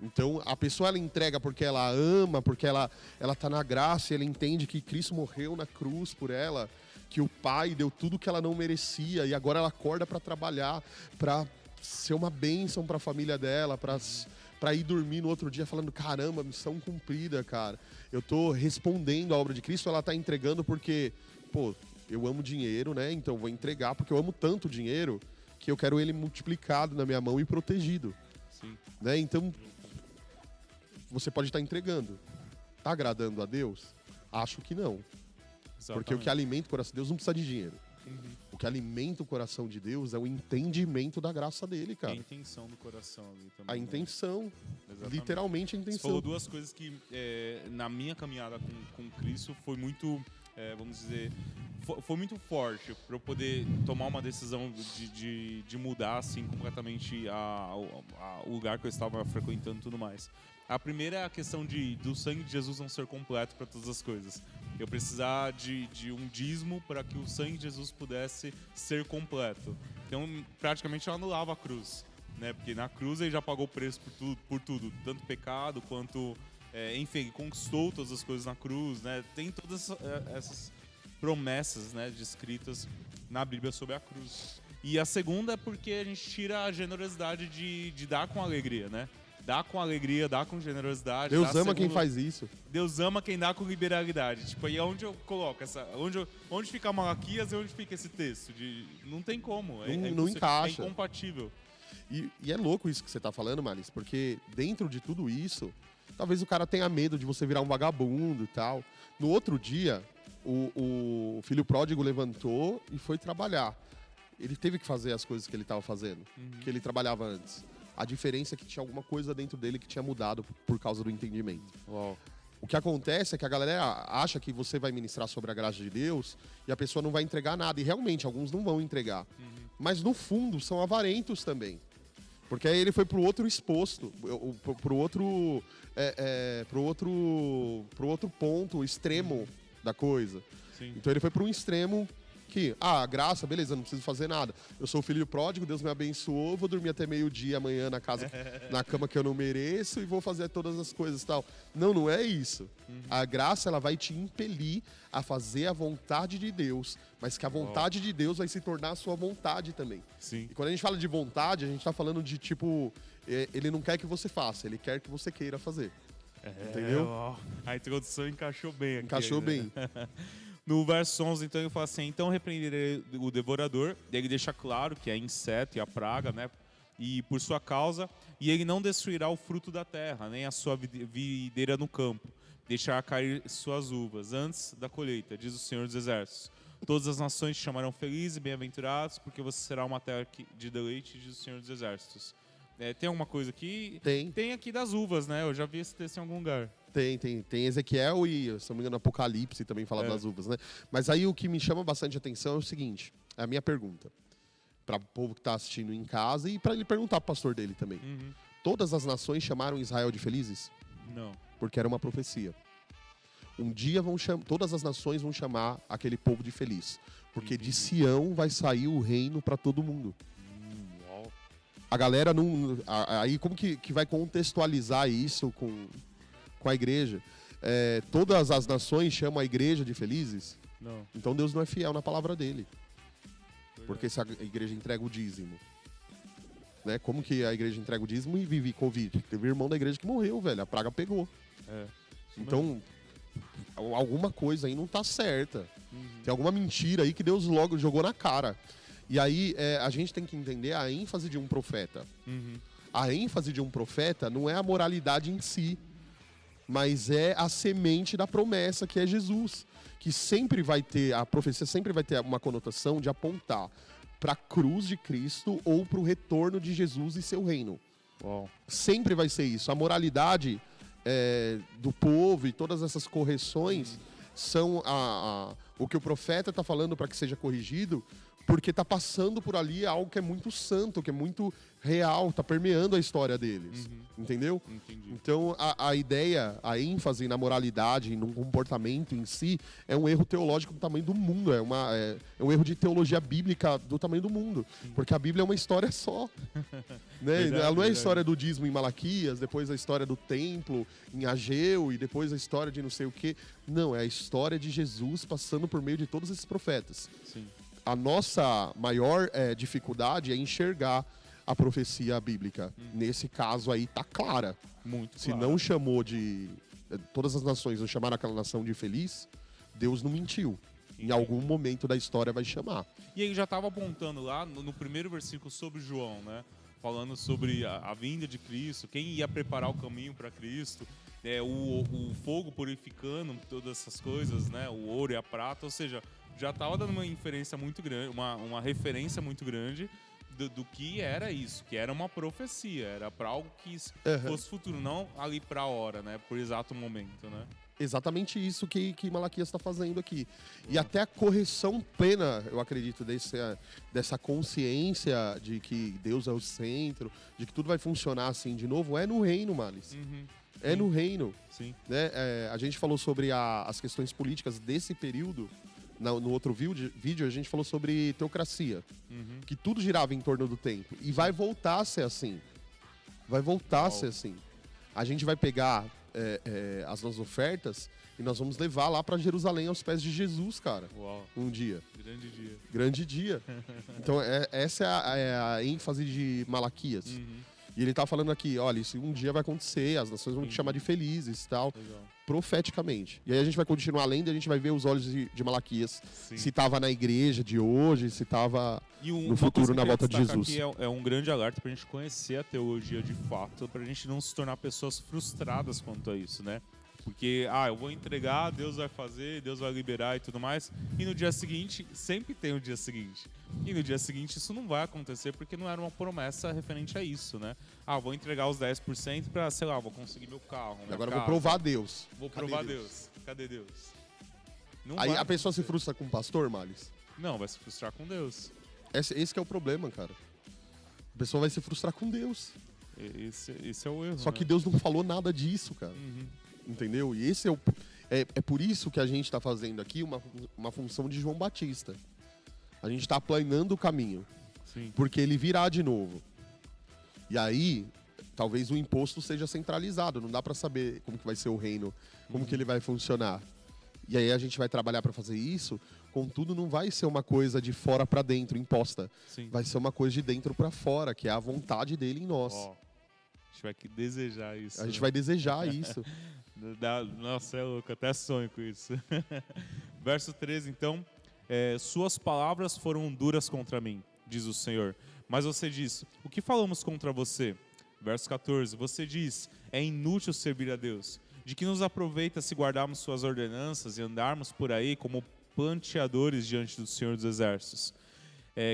Então, a pessoa ela entrega porque ela ama, porque ela tá na graça e ela entende que Cristo morreu na cruz por ela, que o Pai deu tudo que ela não merecia e agora ela acorda para trabalhar, para ser uma bênção para a família dela, para ir dormir no outro dia falando, caramba, missão cumprida, cara. Eu tô respondendo à obra de Cristo, ela tá entregando porque, pô, eu amo dinheiro, né? Então vou entregar porque eu amo tanto dinheiro que eu quero ele multiplicado na minha mão e protegido. Sim. Né? Então, você pode estar entregando. Tá agradando a Deus? Acho que não. Exatamente. Porque o que alimenta o coração de Deus não precisa de dinheiro. O que alimenta o coração de Deus é o entendimento da graça dele, cara. A intenção do coração ali também. A intenção. Exatamente. Literalmente a Você intenção. falou duas coisas que, na minha caminhada com Cristo, foi muito, vamos dizer, foi muito forte para eu poder tomar uma decisão de mudar assim, completamente o lugar que eu estava frequentando e tudo mais. A primeira é a questão do sangue de Jesus não ser completo para todas as coisas. Eu precisar de um dízimo para que o sangue de Jesus pudesse ser completo. Então, praticamente eu anulava a cruz, né? Porque na cruz ele já pagou o preço por tudo, tanto pecado quanto, enfim, ele conquistou todas as coisas na cruz, né? Tem todas essas promessas, né, descritas na Bíblia sobre a cruz. E a segunda é porque a gente tira a generosidade de dar com alegria, né? Dá com alegria, dá com generosidade. Deus ama quem faz isso. Deus ama quem dá com liberalidade. Tipo, aí é onde eu coloco essa. Onde fica Malaquias e onde fica esse texto? Não tem como. Não encaixa. É incompatível. E é louco isso que você tá falando, Malice, porque dentro de tudo isso, talvez o cara tenha medo de você virar um vagabundo e tal. No outro dia, o filho pródigo levantou e foi trabalhar. Ele teve que fazer as coisas que ele estava fazendo, que ele trabalhava antes. A diferença é que tinha alguma coisa dentro dele que tinha mudado por causa do entendimento. Uau. O que acontece é que a galera acha que você vai ministrar sobre a graça de Deus e a pessoa não vai entregar nada. E realmente, alguns não vão entregar. Mas no fundo, são avarentos também. Porque aí ele foi pro outro exposto, pro outro ponto, extremo da coisa. Sim. Então ele foi para um extremo que, a graça, beleza, não preciso fazer nada. Eu sou o filho pródigo, Deus me abençoou, vou dormir até meio-dia amanhã na cama que eu não mereço e vou fazer todas as coisas e tal. Não é isso. A graça, ela vai te impelir a fazer a vontade de Deus, mas que a vontade de Deus vai se tornar a sua vontade também. Sim. E quando a gente fala de vontade, a gente tá falando de, tipo, ele não quer que você faça, ele quer que você queira fazer. Entendeu? A introdução encaixou bem aqui. Encaixou bem. No verso 11, então, ele fala assim, então repreenderei o devorador, e ele deixa claro que é inseto e a praga, né? E por sua causa, e ele não destruirá o fruto da terra, nem a sua videira no campo, deixará cair suas uvas antes da colheita, diz o Senhor dos Exércitos. Todas as nações te chamarão felizes e bem-aventurados, porque você será uma terra de deleite, diz o Senhor dos Exércitos. Tem alguma coisa aqui? Tem aqui das uvas, né? Eu já vi esse texto em algum lugar. Tem Ezequiel e, se não me engano, Apocalipse também fala das uvas, né? Mas aí o que me chama bastante atenção é o seguinte, é a minha pergunta, para o povo que está assistindo em casa e para ele perguntar para o pastor dele também. Todas as nações chamaram Israel de felizes? Não. Porque era uma profecia. Um dia todas as nações vão chamar aquele povo de feliz, porque de Sião vai sair o reino para todo mundo. A galera não... Aí como que vai contextualizar isso com a igreja? Todas as nações chamam a igreja de felizes? Não. Então Deus não é fiel na palavra dele. Porque se a igreja entrega o dízimo, né? Como que a igreja entrega o dízimo e vive Covid? Teve irmão da igreja que morreu, velho. A praga pegou. Então, alguma coisa aí não tá certa. Tem alguma mentira aí que Deus logo jogou na cara. E aí a gente tem que entender a ênfase de um profeta. A ênfase de um profeta não é a moralidade em si, mas é a semente da promessa, que é Jesus. Que sempre vai ter, a profecia sempre vai ter uma conotação de apontar para a cruz de Cristo ou para o retorno de Jesus e seu reino. Sempre vai ser isso. A moralidade do povo e todas essas correções são o que o profeta está falando para que seja corrigido, porque tá passando por ali algo que é muito santo, que é muito real, tá permeando a história deles. Entendeu? Entendi. Então, a ideia, a ênfase na moralidade, num comportamento em si, é um erro teológico do tamanho do mundo. É um erro de teologia bíblica do tamanho do mundo. Porque a Bíblia é uma história só. Né? Verdade, Ela não é a verdade. história do dízimo em Malaquias, depois a história do templo em Ageu, e depois a história de não sei o quê. Não, é a história de Jesus passando por meio de todos esses profetas. Sim. A nossa maior dificuldade é enxergar a profecia bíblica. Nesse caso aí tá clara. Muito Se claro. não chamou de... Todas as nações não chamaram aquela nação de feliz, Deus não mentiu. Em algum momento da história vai chamar. E aí já estava apontando lá no primeiro versículo sobre João, né? Falando sobre a vinda de Cristo, quem ia preparar o caminho para Cristo, o fogo purificando todas essas coisas, né? O ouro e a prata, ou seja, já estava dando uma inferência muito grande, uma referência muito grande do que era isso, que era uma profecia, era para algo que fosse futuro, não ali para a hora, né? Por exato momento, né? Exatamente isso que Malaquias está fazendo aqui. E até a correção plena, eu acredito, dessa consciência de que Deus é o centro, de que tudo vai funcionar assim de novo, é no reino, Males. É no reino. Sim. Né? A gente falou sobre as questões políticas desse período. No outro vídeo, a gente falou sobre teocracia. Que tudo girava em torno do tempo. E vai voltar a ser assim. Vai voltar a ser assim. A gente vai pegar as nossas ofertas e nós vamos levar lá para Jerusalém aos pés de Jesus, cara. Uau. Um dia. Grande dia. Grande dia. Então, essa é a ênfase de Malaquias. E ele tá falando aqui, olha, isso um dia vai acontecer, as nações vão te chamar de felizes e tal, Legal. profeticamente. E aí a gente vai continuar lendo e a gente vai ver os olhos de Malaquias, Sim. se tava na igreja de hoje, se tava E no uma futuro, coisa que na eu volta queria de destacar Jesus. aqui é um grande alerta pra gente conhecer a teologia de fato, pra gente não se tornar pessoas frustradas quanto a isso, né? Porque, eu vou entregar, Deus vai fazer, Deus vai liberar e tudo mais. E no dia seguinte, sempre tem o dia seguinte. E no dia seguinte isso não vai acontecer porque não era uma promessa referente a isso, né? Vou entregar os 10% pra, sei lá, vou conseguir meu carro, minha Agora eu casa. vou provar Deus. Vou Cadê provar Deus. Cadê Deus? Não Aí vai a pessoa se acontecer. frustra com o pastor, Males? Não, vai se frustrar com Deus. Esse que é o problema, cara. A pessoa vai se frustrar com Deus. Esse é o erro, Só né? que Deus não falou nada disso, cara. Entendeu? E esse é por isso que a gente está fazendo aqui uma função de João Batista. A gente está aplanando o caminho. Sim. Porque ele virá de novo. E aí, talvez o imposto seja centralizado. Não dá para saber como que vai ser o reino, como que ele vai funcionar. E aí a gente vai trabalhar para fazer isso. Contudo, não vai ser uma coisa de fora para dentro, imposta. Sim. Vai ser uma coisa de dentro para fora, que é a vontade dele em nós. Ó, a gente vai desejar isso. A gente né? vai desejar isso. Nossa, é louco, até sonho com isso. Verso 13, então. Suas palavras foram duras contra mim, diz o Senhor. Mas você diz, o que falamos contra você? Verso 14, você diz, é inútil servir a Deus. De que nos aproveita se guardarmos suas ordenanças e andarmos por aí como panteadores diante do Senhor dos Exércitos.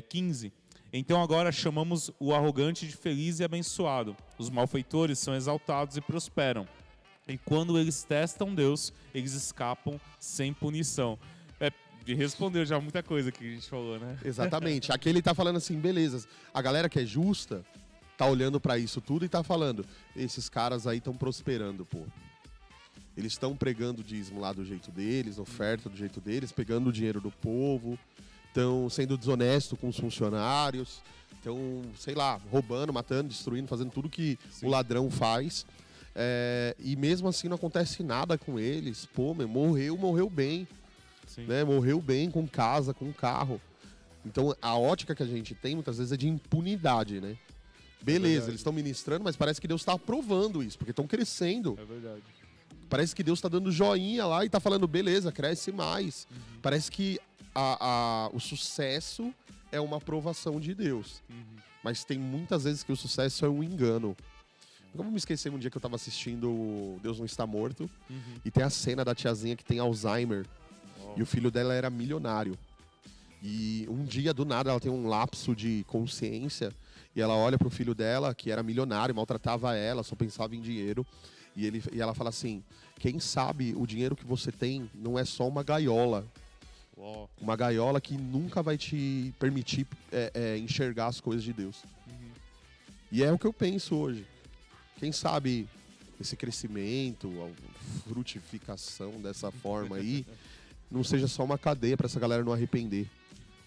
15, então agora chamamos o arrogante de feliz e abençoado. Os malfeitores são exaltados e prosperam. E quando eles testam Deus, eles escapam sem punição. Respondeu já muita coisa que a gente falou, né? Exatamente. Aqui ele tá falando assim, beleza, a galera que é justa tá olhando pra isso tudo e tá falando, esses caras aí estão prosperando, pô. Eles estão pregando o dízimo lá do jeito deles, oferta do jeito deles, pegando o dinheiro do povo, estão sendo desonesto com os funcionários, estão, sei lá, roubando, matando, destruindo, fazendo tudo que o ladrão faz. E mesmo assim não acontece nada com eles. Pô, morreu bem. Sim. Né? Morreu bem, com casa, com carro. Então a ótica que a gente tem muitas vezes é de impunidade, né? Beleza, eles estão ministrando, mas parece que Deus está aprovando isso, porque estão crescendo. É verdade. Parece que Deus está dando joinha lá e está falando, beleza, cresce mais. Parece que o sucesso é uma aprovação de Deus. Mas tem muitas vezes que o sucesso é um engano. Nunca vou me esquecer um dia que eu estava assistindo Deus Não Está Morto e tem a cena da tiazinha que tem Alzheimer. E o filho dela era milionário. E um dia, do nada, ela tem um lapso de consciência e ela olha pro filho dela, que era milionário, maltratava ela, só pensava em dinheiro. E ela fala assim, quem sabe o dinheiro que você tem não é só uma gaiola. Uau. Uma gaiola que nunca vai te permitir enxergar as coisas de Deus. E é o que eu penso hoje. Quem sabe esse crescimento, a frutificação dessa forma aí, não seja só uma cadeia para essa galera não arrepender.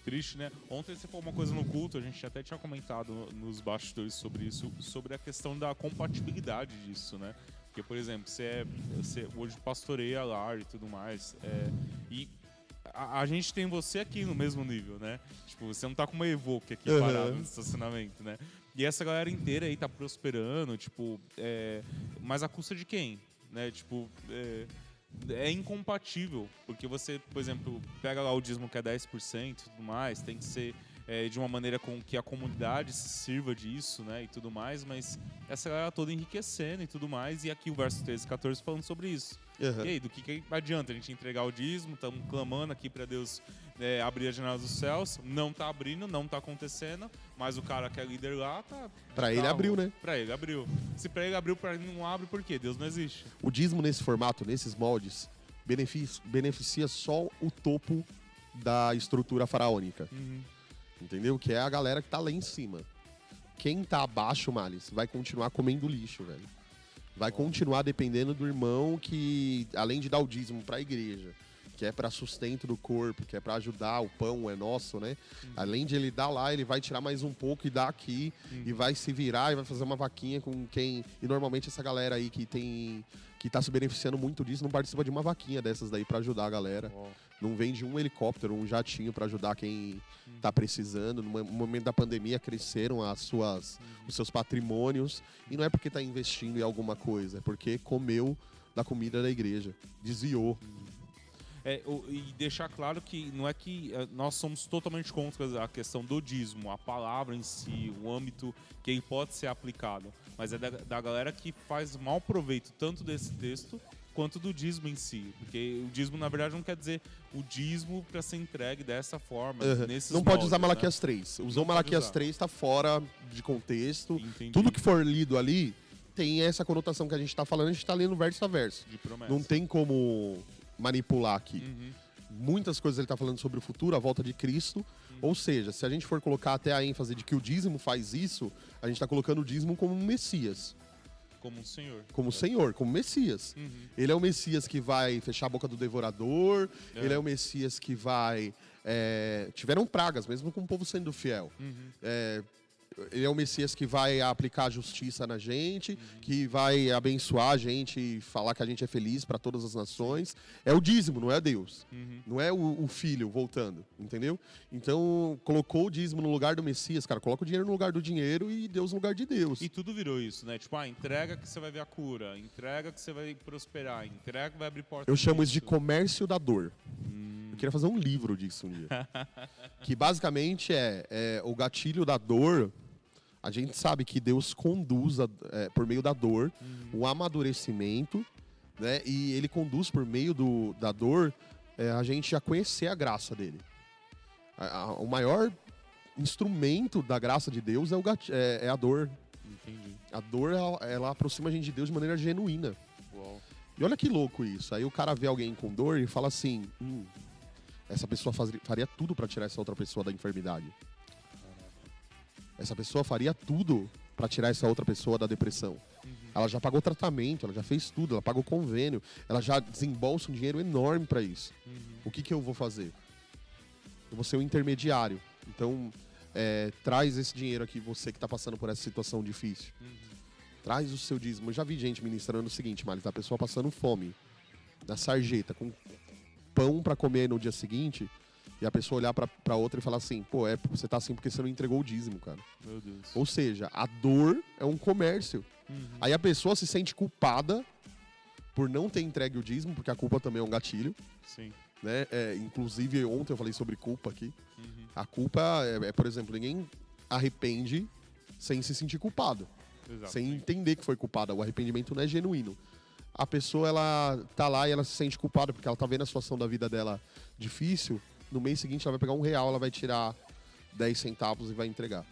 Triste, né? Ontem você falou uma coisa no culto, a gente até tinha comentado nos bastidores sobre isso, sobre a questão da compatibilidade disso, né? Porque, por exemplo, você hoje pastoreia lá e tudo mais, e a gente tem você aqui no mesmo nível, né? Tipo, você não tá com uma Evoque aqui parada no estacionamento, né? E essa galera inteira aí tá prosperando, tipo, mas a custa de quem? Né? Tipo, é incompatível, porque você, por exemplo, pega lá o dízimo que é 10% e tudo mais, tem que ser de uma maneira com que a comunidade se sirva disso, né, e tudo mais, mas essa galera toda enriquecendo e tudo mais, e aqui o verso 13 e 14 falando sobre isso. E aí, do que adianta a gente entregar o dízimo? Estamos clamando aqui para Deus abrir as janelas dos céus, não tá abrindo, não tá acontecendo, mas o cara que é líder lá tá... Pra ele abriu, né? Pra ele abriu. Se pra ele abriu, pra ele não abre, por quê? Deus não existe. O dízimo nesse formato, nesses moldes, beneficia só o topo da estrutura faraônica. Entendeu? Que é a galera que tá lá em cima. Quem tá abaixo, Males, vai continuar comendo lixo, velho. Vai continuar dependendo do irmão que, além de dar o dízimo pra igreja, que é para sustento do corpo, que é para ajudar, o pão é nosso, né? Além de ele dar lá, ele vai tirar mais um pouco e dar aqui, e vai se virar e vai fazer uma vaquinha com quem... E normalmente essa galera aí que tá se beneficiando muito disso não participa de uma vaquinha dessas daí para ajudar a galera. Não vende um helicóptero, um jatinho para ajudar quem tá precisando. No momento da pandemia cresceram os seus patrimônios, e não é porque tá investindo em alguma coisa, é porque comeu da comida da igreja, desviou. E deixar claro que não é que nós somos totalmente contra a questão do dízimo, a palavra em si, o âmbito que ele pode ser aplicado, mas é da galera que faz mau proveito tanto desse texto quanto do dízimo em si, porque o dízimo na verdade não quer dizer o dízimo para ser entregue dessa forma, nesses não pode moldes, usar né? Malaquias 3. Usou Malaquias 3, tá fora de contexto. Entendi. Tudo que for lido ali tem essa conotação que a gente tá falando, a gente tá lendo verso a verso. De promessa. Não tem como manipular aqui. Muitas coisas ele está falando sobre o futuro, a volta de Cristo. Ou seja, se a gente for colocar até a ênfase de que o dízimo faz isso, a gente está colocando o dízimo como um Messias. Como um senhor. Como Senhor, como Messias. Ele é o Messias que vai fechar a boca do devorador, ele é o Messias que vai... tiveram pragas, mesmo com o povo sendo fiel. Ele é o Messias que vai aplicar a justiça na gente, que vai abençoar a gente e falar que a gente é feliz para todas as nações. É o dízimo, não é Deus. Não é o filho voltando, entendeu? Então, colocou o dízimo no lugar do Messias, cara. Coloca o dinheiro no lugar do dinheiro e Deus no lugar de Deus. E tudo virou isso, né? Tipo, entrega que você vai ver a cura, entrega que você vai prosperar, entrega que vai abrir porta. Eu chamo isso de comércio da dor. Eu queria fazer um livro disso um dia. Que basicamente é o gatilho da dor. A gente sabe que Deus conduz por meio da dor o amadurecimento, né? E ele conduz por meio da dor a gente a conhecer a graça dele. O maior instrumento da graça de Deus é a dor. Entendi. A dor, ela aproxima a gente de Deus de maneira genuína. Uau. E olha que louco isso. Aí o cara vê alguém com dor e fala assim: essa pessoa faria tudo para tirar essa outra pessoa da enfermidade. Essa pessoa faria tudo para tirar essa outra pessoa da depressão. Ela já pagou tratamento, ela já fez tudo, ela pagou convênio, ela já desembolsa um dinheiro enorme para isso. O que eu vou fazer? Eu vou ser um intermediário. Então, traz esse dinheiro aqui, você que está passando por essa situação difícil. Traz o seu dízimo. Eu já vi gente ministrando o seguinte, Malis, a pessoa passando fome, na sarjeta, com pão para comer no dia seguinte, e a pessoa olhar pra outra e falar assim, pô, você tá assim porque você não entregou o dízimo, cara. Meu Deus. Ou seja, a dor é um comércio. Aí a pessoa se sente culpada por não ter entregue o dízimo, porque a culpa também é um gatilho. Sim. Né? Inclusive, ontem eu falei sobre culpa aqui. A culpa por exemplo, ninguém arrepende sem se sentir culpado. Exato. Sem entender que foi culpada. O arrependimento não é genuíno. A pessoa, ela tá lá e ela se sente culpada porque ela tá vendo a situação da vida dela difícil. No mês seguinte, ela vai pegar R$1, ela vai tirar 10 centavos e vai entregar.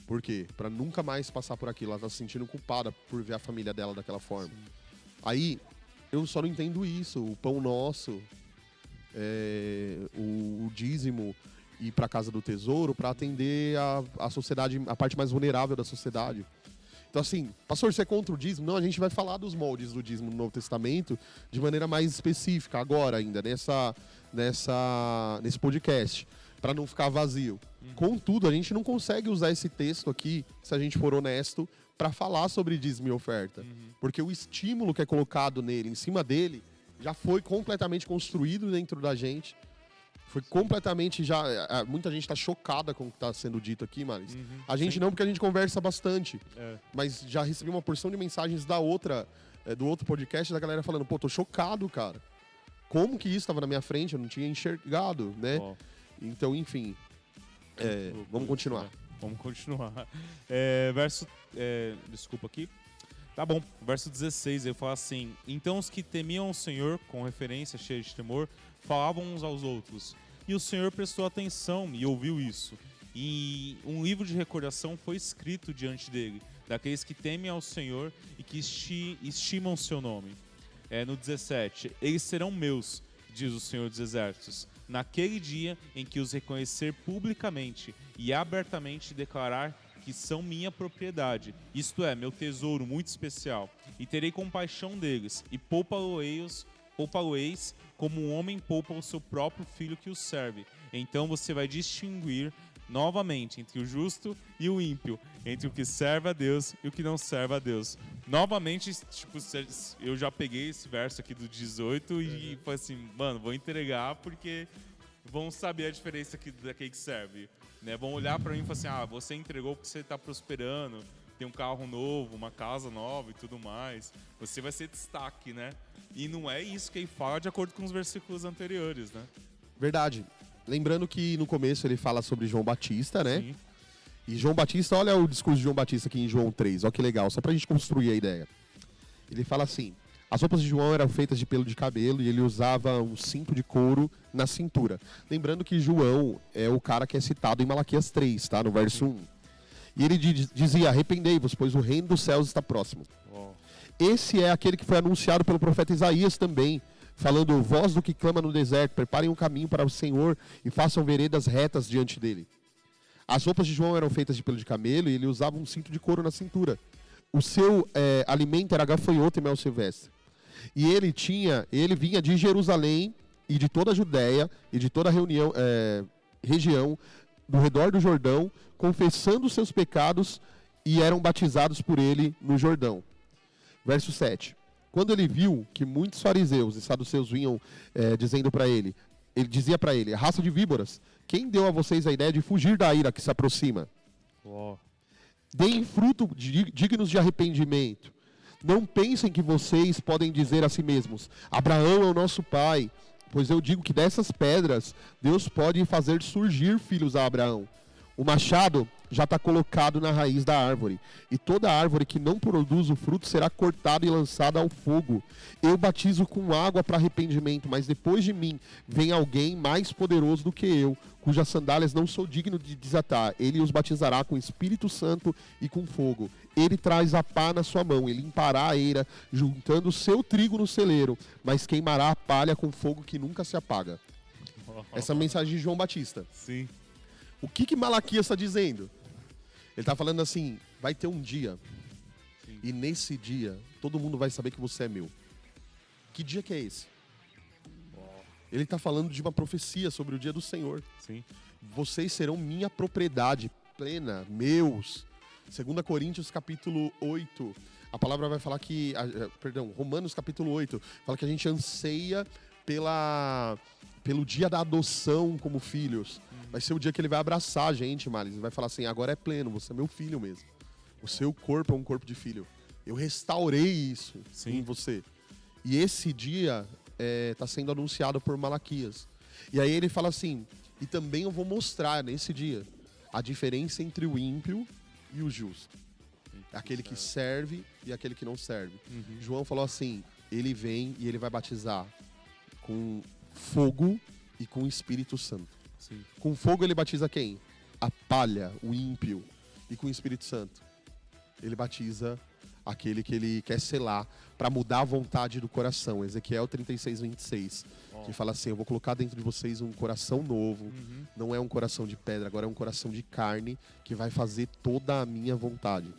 Por quê? Pra nunca mais passar por aquilo. Ela tá se sentindo culpada por ver a família dela daquela forma. Aí, eu só não entendo isso. O pão nosso, o dízimo ir para a casa do tesouro para atender a sociedade, a parte mais vulnerável da sociedade. Então, assim, pastor, você é contra o dízimo? Não, a gente vai falar dos moldes do dízimo no Novo Testamento de maneira mais específica, agora ainda, nesse podcast, para não ficar vazio. Contudo, a gente não consegue usar esse texto aqui, se a gente for honesto, para falar sobre dízimo e oferta. Porque o estímulo que é colocado nele, em cima dele, já foi completamente construído dentro da gente. Foi completamente já... Muita gente está chocada com o que está sendo dito aqui, Maris. A gente não, porque a gente conversa bastante. Mas já recebi uma porção de mensagens do outro podcast, da galera falando, pô, tô chocado, cara. Como que isso estava na minha frente? Eu não tinha enxergado, né? Então, enfim. Vamos continuar. Vamos continuar. Desculpa aqui. Tá bom, verso 16, ele fala assim: então os que temiam o Senhor, com referência cheia de temor, falavam uns aos outros. E o Senhor prestou atenção e ouviu isso. E um livro de recordação foi escrito diante dele, daqueles que temem ao Senhor e que estimam o seu nome. No 17, eles serão meus, diz o Senhor dos Exércitos, naquele dia em que os reconhecer publicamente e abertamente declarar que são minha propriedade, isto é, meu tesouro muito especial, e terei compaixão deles, e poupá-lo-eis como um homem poupa o seu próprio filho que o serve. Então você vai distinguir novamente entre o justo e o ímpio, entre o que serve a Deus e o que não serve a Deus. Novamente, tipo, eu já peguei esse verso aqui do 18 e falei assim, mano, vou entregar porque vão saber a diferença aqui daquele que serve. Né? Vão olhar pra mim e falar assim, você entregou porque você tá prosperando, tem um carro novo, uma casa nova e tudo mais. Você vai ser destaque, né? E não é isso que ele fala de acordo com os versículos anteriores, né? Verdade. Lembrando que no começo ele fala sobre João Batista, né? Sim. E João Batista, olha o discurso de João Batista aqui em João 3, olha que legal, só pra gente construir a ideia. Ele fala assim: as roupas de João eram feitas de pelo de cabelo e ele usava um cinto de couro na cintura. Lembrando que João é o cara que é citado em Malaquias 3, tá? No verso 1. E ele dizia, arrependei-vos, pois o reino dos céus está próximo. Esse é aquele que foi anunciado pelo profeta Isaías também, falando, voz do que clama no deserto, preparem um caminho para o Senhor e façam veredas retas diante dele. As roupas de João eram feitas de pelo de camelo e ele usava um cinto de couro na cintura. O seu alimento era gafanhoto e mel silvestre. E ele vinha de Jerusalém e de toda a Judéia e de toda a região do redor do Jordão, confessando os seus pecados e eram batizados por ele no Jordão. Verso 7. Quando ele viu que muitos fariseus e saduceus vinham dizendo para ele dizia para ele, raça de víboras, quem deu a vocês a ideia de fugir da ira que se aproxima? Deem fruto dignos de arrependimento. Não pensem que vocês podem dizer a si mesmos, Abraão é o nosso pai, pois eu digo que dessas pedras Deus pode fazer surgir filhos a Abraão. O machado já está colocado na raiz da árvore, e toda árvore que não produz o fruto será cortada e lançada ao fogo. Eu batizo com água para arrependimento, mas depois de mim vem alguém mais poderoso do que eu, cujas sandálias não sou digno de desatar. Ele os batizará com Espírito Santo e com fogo. Ele traz a pá na sua mão e limpará a eira, juntando o seu trigo no celeiro, mas queimará a palha com fogo que nunca se apaga. Essa é a mensagem de João Batista. Sim. O que Malaquias está dizendo? Ele está falando assim, vai ter um dia, sim, e nesse dia todo mundo vai saber que você é meu. Que dia que é esse? Ele está falando de uma profecia sobre o dia do Senhor. Sim. Vocês serão minha propriedade plena, meus. 2 Coríntios capítulo 8, a palavra vai falar que, Romanos capítulo 8, fala que a gente anseia pelo dia da adoção como filhos. Vai ser o dia que ele vai abraçar a gente, Maris. Ele vai falar assim, agora é pleno, você é meu filho mesmo. O seu corpo é um corpo de filho. Eu restaurei isso, sim, em você. E esse dia está sendo anunciado por Malaquias. E aí ele fala assim, e também eu vou mostrar nesse dia a diferença entre o ímpio e o justo. Aquele que serve e aquele que não serve. João falou assim, ele vem e ele vai batizar com fogo e com o Espírito Santo. Sim. Com fogo ele batiza quem? A palha, o ímpio. E com o Espírito Santo ele batiza aquele que ele quer selar para mudar a vontade do coração. Ezequiel 36, 26. que fala assim, eu vou colocar dentro de vocês um coração novo, não é um coração de pedra, agora é um coração de carne, que vai fazer toda a minha vontade.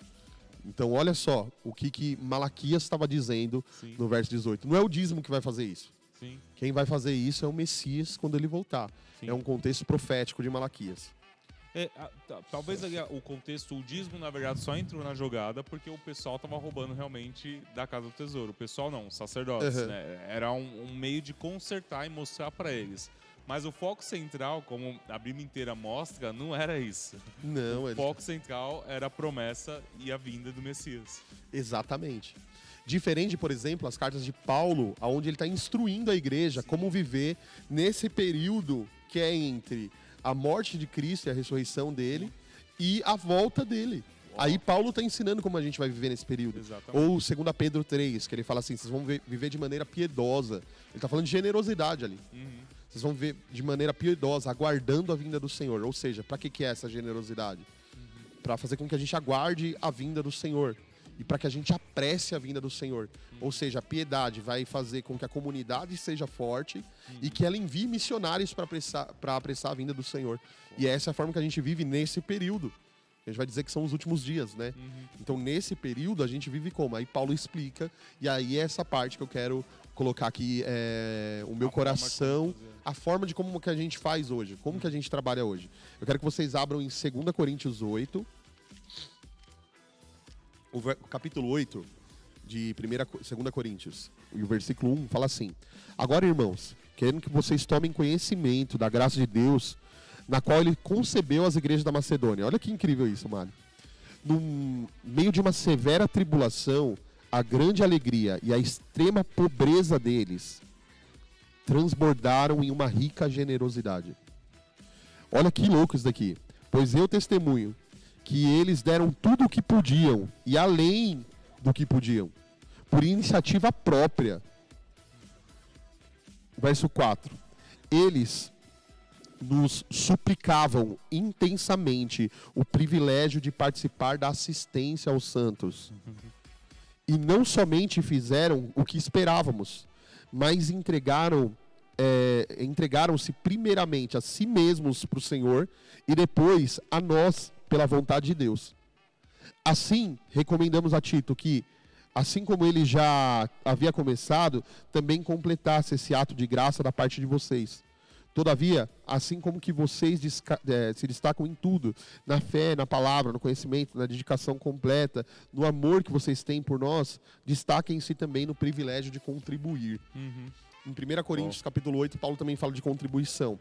Então, olha só o que Malaquias estava dizendo no verso 18. Não é o dízimo que vai fazer isso. Sim. Quem vai fazer isso é o Messias quando ele voltar. Sim. É um contexto profético de Malaquias. Talvez o contexto, o dízimo, na verdade, só entrou na jogada porque o pessoal estava roubando realmente da Casa do Tesouro. O pessoal não, os sacerdotes, né? Era um meio de consertar e mostrar para eles. Mas o foco central, como a Bíblia inteira mostra, não era isso. Não, o foco central era a promessa e a vinda do Messias. Exatamente. Diferente, por exemplo, as cartas de Paulo, onde ele está instruindo a igreja como viver nesse período que é entre a morte de Cristo e a ressurreição dele e a volta dele. Aí Paulo está ensinando como a gente vai viver nesse período. Exatamente. Ou 2 Pedro 3, que ele fala assim, vocês vão viver de maneira piedosa. Ele está falando de generosidade ali. Vocês vão viver de maneira piedosa, aguardando a vinda do Senhor. Ou seja, para que é essa generosidade? Para fazer com que a gente aguarde a vinda do Senhor. E para que a gente apresse a vinda do Senhor. Ou seja, a piedade vai fazer com que a comunidade seja forte e que ela envie missionários para apressar a vinda do Senhor. E essa é a forma que a gente vive nesse período. A gente vai dizer que são os últimos dias, né? Então, nesse período, a gente vive como? Aí Paulo explica, e aí é essa parte que eu quero colocar aqui, o meu coração, a forma de como que a gente faz hoje, como que a gente trabalha hoje. Eu quero que vocês abram em 2 Coríntios 8, o capítulo 8 de 2 Coríntios, e o versículo 1 fala assim: Agora, irmãos, querendo que vocês tomem conhecimento da graça de Deus, na qual ele concebeu as igrejas da Macedônia. Olha que incrível isso, mano. No meio de uma severa tribulação, a grande alegria e a extrema pobreza deles transbordaram em uma rica generosidade. Olha que louco isso daqui. Pois eu testemunho que eles deram tudo o que podiam e além do que podiam, por iniciativa própria. Verso 4. Eles nos suplicavam intensamente o privilégio de participar da assistência aos santos. E não somente fizeram o que esperávamos, mas entregaram-se primeiramente a si mesmos para o Senhor e depois a nós pela vontade de Deus. Assim, recomendamos a Tito que, assim como ele já havia começado, também completasse esse ato de graça da parte de vocês. Todavia, assim como que vocês se destacam em tudo, na fé, na palavra, no conhecimento, na dedicação completa, no amor que vocês têm por nós, destaquem-se também no privilégio de contribuir. Em 1 Coríntios, capítulo 8, Paulo também fala de contribuição.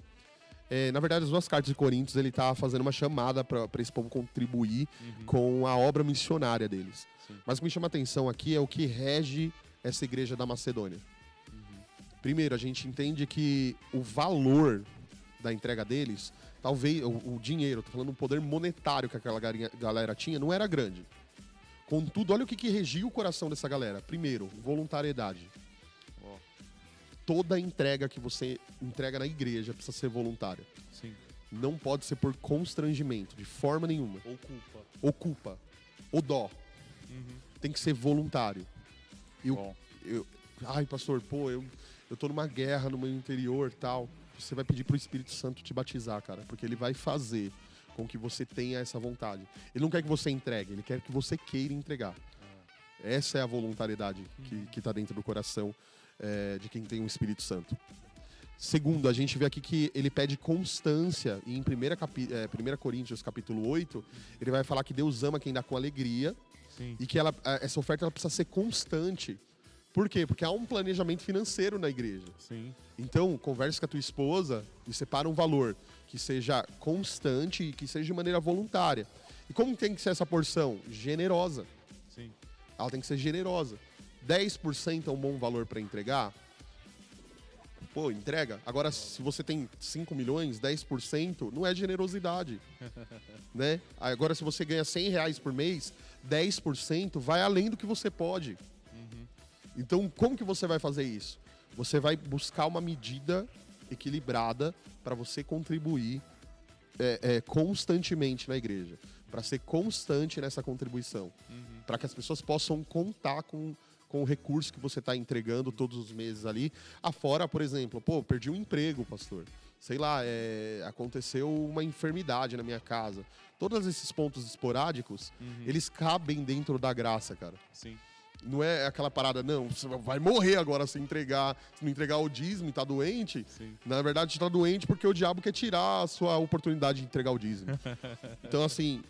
Na verdade, as duas cartas de Coríntios, ele está fazendo uma chamada para esse povo contribuir com a obra missionária deles. Mas o que me chama a atenção aqui é o que rege essa igreja da Macedônia. Primeiro, a gente entende que o valor da entrega deles, talvez o dinheiro, tô falando o poder monetário que aquela galera tinha, não era grande. Contudo, olha o que regia o coração dessa galera. Primeiro, voluntariedade. Toda entrega que você entrega na igreja precisa ser voluntária. Sim. Não pode ser por constrangimento, de forma nenhuma. Ou culpa. Ou culpa. Ou dó. Tem que ser voluntário. Ai, pastor, eu tô numa guerra no meu interior, tal. Você vai pedir pro Espírito Santo te batizar, cara, porque ele vai fazer com que você tenha essa vontade. Ele não quer que você entregue, ele quer que você queira entregar. Essa é a voluntariedade que tá dentro do coração de quem tem o Espírito Santo. Segundo, a gente vê aqui que ele pede constância, e em 1 Coríntios capítulo 8, ele vai falar que Deus ama quem dá com alegria. Sim. E que essa oferta ela precisa ser constante. Por quê? Porque há um planejamento financeiro na igreja. Sim. Então, converse com a tua esposa e separa um valor que seja constante e que seja de maneira voluntária. E como tem que ser essa porção? Generosa. Sim. Ela tem que ser generosa. 10% é um bom valor para entregar? Pô, entrega. Agora, se você tem 5 milhões, 10% não é generosidade. Né? Agora, se você ganha R$100 por mês, 10% vai além do que você pode. Então, como que você vai fazer isso? Você vai buscar uma medida equilibrada para você contribuir constantemente na igreja. Para ser constante nessa contribuição. Para que as pessoas possam contar com com o recurso que você está entregando todos os meses ali. Afora, por exemplo, pô, perdi um emprego, pastor. Sei lá, aconteceu uma enfermidade na minha casa. Todos esses pontos esporádicos, eles cabem dentro da graça, cara. Sim. Não é aquela parada, não, você vai morrer agora se não entregar o dízimo e tá doente. Sim. Na verdade, você tá doente porque o diabo quer tirar a sua oportunidade de entregar o dízimo. Então, assim,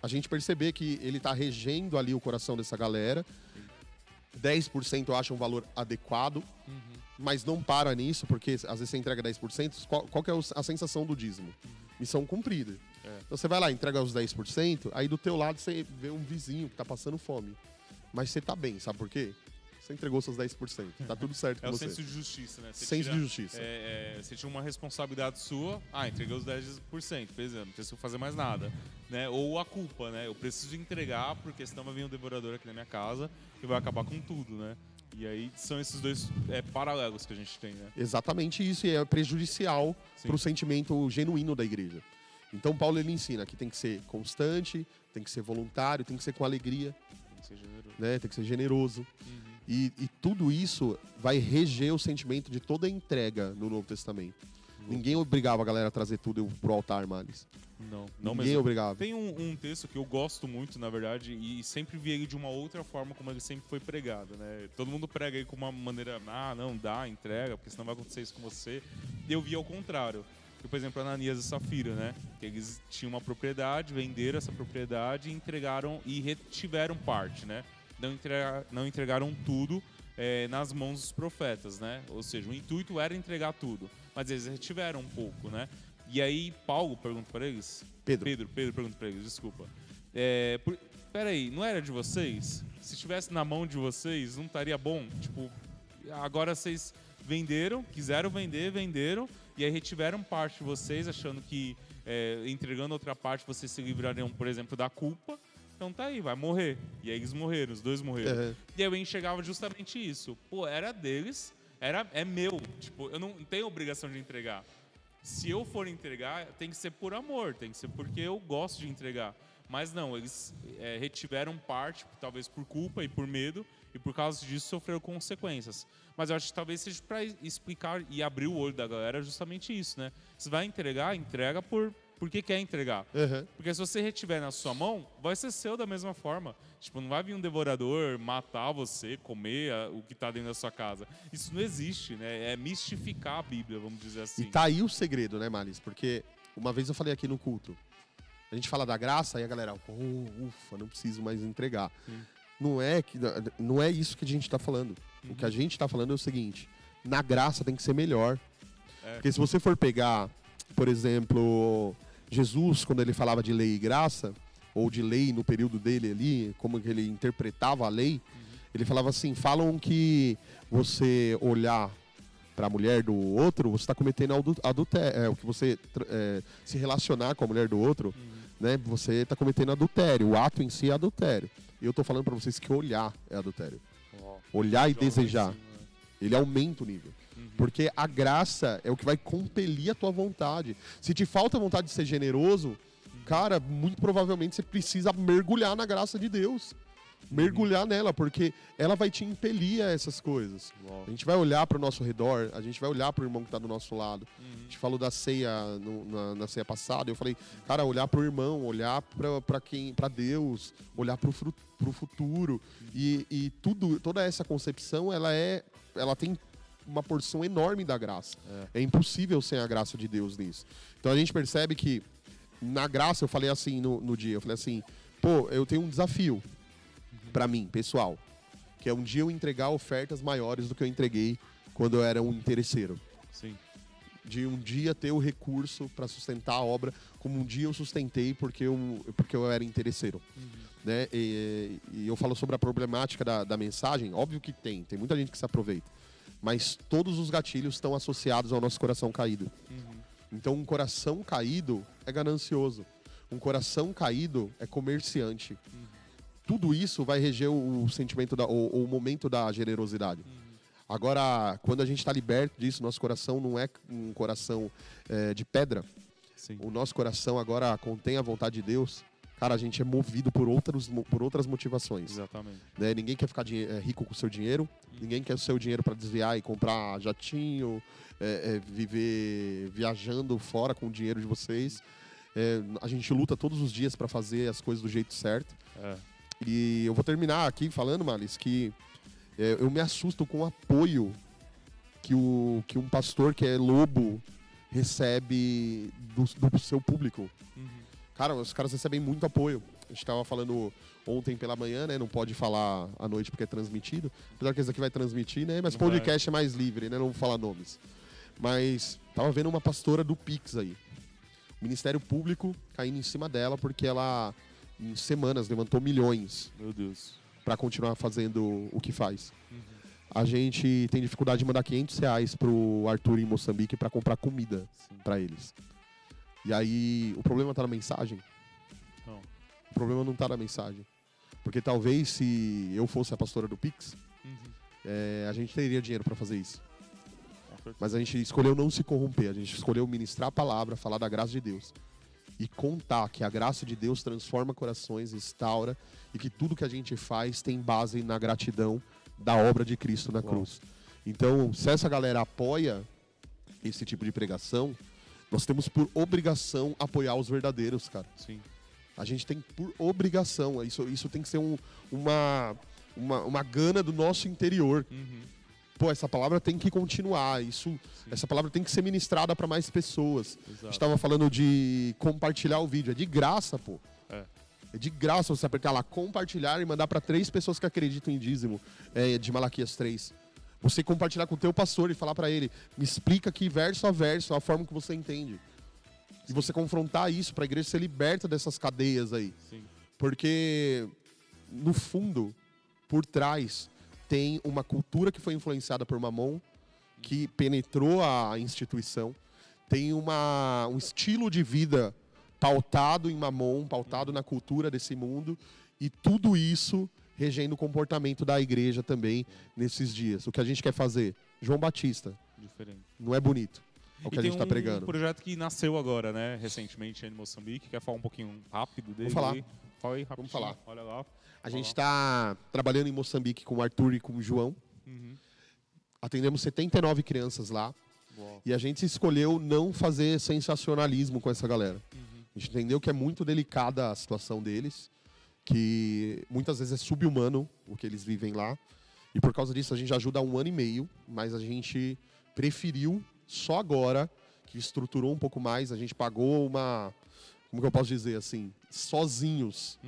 a gente perceber que ele tá regendo ali o coração dessa galera. 10% eu acho um valor adequado, mas não para nisso, porque às vezes você entrega 10%, qual que é a sensação do dízimo? Missão cumprida. Então você vai lá, entrega os 10%, aí do teu lado você vê um vizinho que tá passando fome. Mas você tá bem, sabe por quê? Você entregou seus 10%. Tá tudo certo com você. É o senso de justiça, né? Senso de justiça. Você tinha uma responsabilidade sua. Entreguei os 10%, beleza, não preciso fazer mais nada. Né? Ou a culpa, né? Eu preciso entregar, porque senão vai vir um devorador aqui na minha casa e vai acabar com tudo, né? E aí são esses dois paralelos que a gente tem, né? Exatamente isso, e é prejudicial Sim. pro sentimento genuíno da igreja. Então Paulo ele ensina que tem que ser constante, tem que ser voluntário, tem que ser com alegria. Tem que ser generoso. Né? Tem que ser generoso. E tudo isso vai reger o sentimento de toda a entrega no Novo Testamento. Ninguém obrigava a galera a trazer tudo pro altar, Males. Não Ninguém mesmo. obrigava. Tem um texto que eu gosto muito, na verdade, e sempre vi ele de uma outra forma como ele sempre foi pregado, né? Todo mundo prega ele com uma maneira, não dá, entrega, porque senão vai acontecer isso com você. E eu vi ao contrário. Que, por exemplo, Ananias e Safira, né? Que eles tinham uma propriedade, venderam essa propriedade e entregaram e retiveram parte, né? Não entregaram tudo nas mãos dos profetas, né? Ou seja, o intuito era entregar tudo, mas eles retiveram um pouco, né? E aí Paulo pergunta para eles... Pedro pergunta para eles, desculpa. Peraí, não era de vocês? Se estivesse na mão de vocês, não estaria bom? Tipo, agora vocês quiseram vender, venderam, e aí retiveram parte de vocês, achando que entregando outra parte vocês se livrariam, por exemplo, da culpa. Então tá aí, vai morrer. E aí eles morreram, os dois morreram. E aí eu enxergava justamente isso. Pô, era deles, é meu. Tipo, eu não tenho obrigação de entregar. Se eu for entregar, tem que ser por amor, tem que ser porque eu gosto de entregar. Mas não, eles retiveram parte, talvez por culpa e por medo, e por causa disso sofreram consequências. Mas eu acho que talvez seja para explicar e abrir o olho da galera justamente isso, né? Se vai entregar, entrega porque quer entregar. Porque se você retiver na sua mão, vai ser seu da mesma forma. Tipo, não vai vir um devorador matar você, comer o que está dentro da sua casa. Isso não existe, né? É mistificar a Bíblia, vamos dizer assim. E tá aí o segredo, né, Malis? Porque uma vez eu falei aqui no culto, a gente fala da graça e a galera, ufa, não preciso mais entregar. Não é isso que a gente está falando. O que a gente está falando é o seguinte, na graça tem que ser melhor. Porque se você for pegar, por exemplo, Jesus, quando ele falava de lei e graça, ou de lei no período dele ali, como que ele interpretava a lei, ele falava assim, falam que você olhar para a mulher do outro, você está cometendo adultério. Que você se relacionar com a mulher do outro, né, você está cometendo adultério. O ato em si é adultério. E eu estou falando para vocês que olhar é adultério. Olhar e desejar. Ele aumenta o nível. Porque a graça é o que vai compelir a tua vontade. Se te falta vontade de ser generoso, cara, muito provavelmente você precisa mergulhar na graça de Deus. Mergulhar nela, porque ela vai te impelir a essas coisas. A gente vai olhar para o nosso redor, a gente vai olhar para o irmão que está do nosso lado. A gente falou da ceia na ceia passada, eu falei, cara, olhar para o irmão, olhar para Deus, olhar para o futuro. E toda essa concepção, ela tem uma porção enorme da graça. É impossível sem a graça de Deus nisso. Então a gente percebe que na graça, eu falei assim no dia, eu falei assim, eu tenho um desafio para mim, pessoal, que é um dia eu entregar ofertas maiores do que eu entreguei quando eu era um interesseiro. Sim. De um dia ter o recurso para sustentar a obra, como um dia eu sustentei porque eu era interesseiro. Né? E eu falo sobre a problemática da mensagem, óbvio que tem muita gente que se aproveita, mas todos os gatilhos estão associados ao nosso coração caído. Então um coração caído é ganancioso, um coração caído é comerciante. Tudo isso vai reger o sentimento, o momento da generosidade. Agora, quando a gente está liberto disso, nosso coração não é um coração de pedra. Sim. O nosso coração agora contém a vontade de Deus. Cara, a gente é movido por outras motivações. Exatamente. Né? Ninguém quer ficar rico com o seu dinheiro, ninguém quer o seu dinheiro para desviar e comprar jatinho, viver viajando fora com o dinheiro de vocês. A gente luta todos os dias para fazer as coisas do jeito certo. E eu vou terminar aqui falando, Malis, que eu me assusto com o apoio que um pastor que é lobo recebe do seu público. Cara, os caras recebem muito apoio. A gente estava falando ontem pela manhã, né? Não pode falar à noite porque é transmitido. Apesar que esse aqui vai transmitir, né? Mas podcast é mais livre, né? Não vou falar nomes. Mas tava vendo uma pastora do Pix aí. O Ministério Público caindo em cima dela porque ela, em semanas, levantou milhões. Meu Deus. Para continuar fazendo o que faz. A gente tem dificuldade de mandar R$500 pro Arthur em Moçambique para comprar comida para eles. E aí, o problema tá na mensagem? Não. O problema não tá na mensagem. Porque talvez se eu fosse a pastora do Pix, a gente teria dinheiro para fazer isso. Mas a gente escolheu não se corromper, a gente escolheu ministrar a palavra, falar da graça de Deus. E contar que a graça de Deus transforma corações, restaura, e que tudo que a gente faz tem base na gratidão da obra de Cristo na cruz. Então, se essa galera apoia esse tipo de pregação, nós temos por obrigação apoiar os verdadeiros, cara. Sim. A gente tem por obrigação. Isso tem que ser uma gana do nosso interior. Pô, essa palavra tem que continuar. Essa palavra tem que ser ministrada para mais pessoas. Exato. A gente estava falando de compartilhar o vídeo. É de graça, pô. É de graça você apertar lá, compartilhar e mandar para 3 pessoas que acreditam em dízimo, de Malaquias 3. Você compartilhar com o teu pastor e falar para ele, me explica aqui verso a verso, a forma que você entende. E você confrontar isso para a igreja ser liberta dessas cadeias aí. Sim. Porque, no fundo, por trás, tem uma cultura que foi influenciada por Mamon, que penetrou a instituição. Tem um estilo de vida pautado em Mamon, pautado na cultura desse mundo. E tudo isso regendo o comportamento da igreja também nesses dias. O que a gente quer fazer? João Batista. Diferente. Não é bonito. É o que a gente está pregando. Tem um projeto que nasceu agora, né? Recentemente em Moçambique. Quer falar um pouquinho rápido dele? Vamos falar. Fala aí, rapidinho. Vamos falar. Olha lá. A gente está trabalhando em Moçambique com o Arthur e com o João. Atendemos 79 crianças lá. Uau. E a gente escolheu não fazer sensacionalismo com essa galera. A gente entendeu que é muito delicada a situação deles, que muitas vezes é sub-humano o que eles vivem lá. E por causa disso a gente ajuda há 1 ano e meio, mas a gente preferiu, só agora, que estruturou um pouco mais, a gente pagou como que eu posso dizer assim, sozinhos,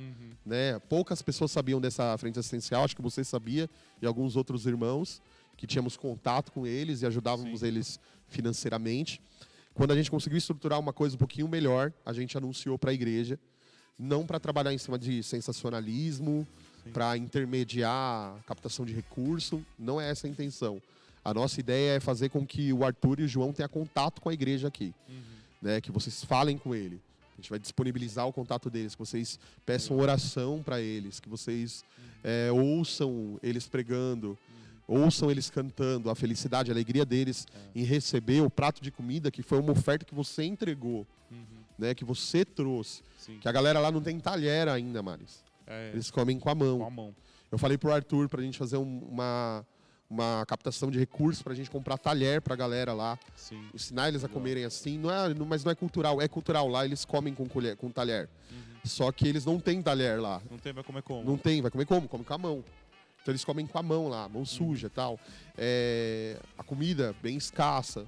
né? Poucas pessoas sabiam dessa frente assistencial, acho que você sabia, e alguns outros irmãos, que tínhamos contato com eles e ajudávamos eles financeiramente. Quando a gente conseguiu estruturar uma coisa um pouquinho melhor, a gente anunciou para a igreja, não para trabalhar em cima de sensacionalismo, para intermediar a captação de recurso, não é essa a intenção. A nossa ideia é fazer com que o Arthur e o João tenham contato com a igreja aqui, né? Que vocês falem com ele. A gente vai disponibilizar o contato deles, que vocês peçam oração para eles, que vocês ouçam eles pregando, ouçam eles cantando, a felicidade, a alegria deles em receber o prato de comida que foi uma oferta que você entregou, né? Que você trouxe. Sim. Que a galera lá não tem talher ainda, Maris. Eles comem com a mão. Com a mão. Eu falei pro Arthur pra gente fazer uma captação de recursos pra gente comprar talher pra galera lá. Sim. Ensinar eles a comerem assim. Mas não é cultural. É cultural. Lá eles comem com talher. Só que eles não têm talher lá. Não tem, vai comer como? Não tem, vai comer como? Come com a mão. Então eles comem com a mão lá, mão suja e tal. A comida bem escassa.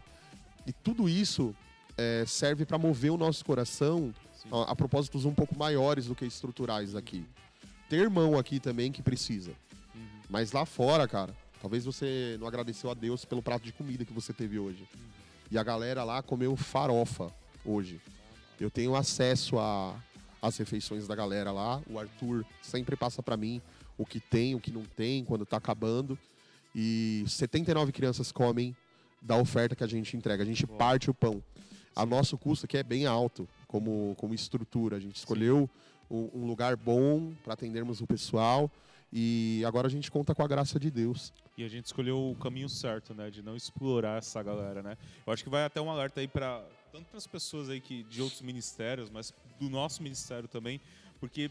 E tudo isso serve para mover o nosso coração a propósitos um pouco maiores do que estruturais aqui. Ter irmão aqui também que precisa. Mas lá fora, cara, talvez você não agradeceu a Deus pelo prato de comida que você teve hoje. E a galera lá comeu farofa hoje. Eu tenho acesso às refeições da galera lá. O Arthur sempre passa para mim o que tem, o que não tem, quando tá acabando. E 79 crianças comem da oferta que a gente entrega. A gente parte o pão. A nosso custo aqui é bem alto como estrutura. A gente escolheu um lugar bom para atendermos o pessoal. E agora a gente conta com a graça de Deus. E a gente escolheu o caminho certo, né? De não explorar essa galera, né? Eu acho que vai até um alerta aí tanto para as pessoas aí de outros ministérios, mas do nosso ministério também, Porque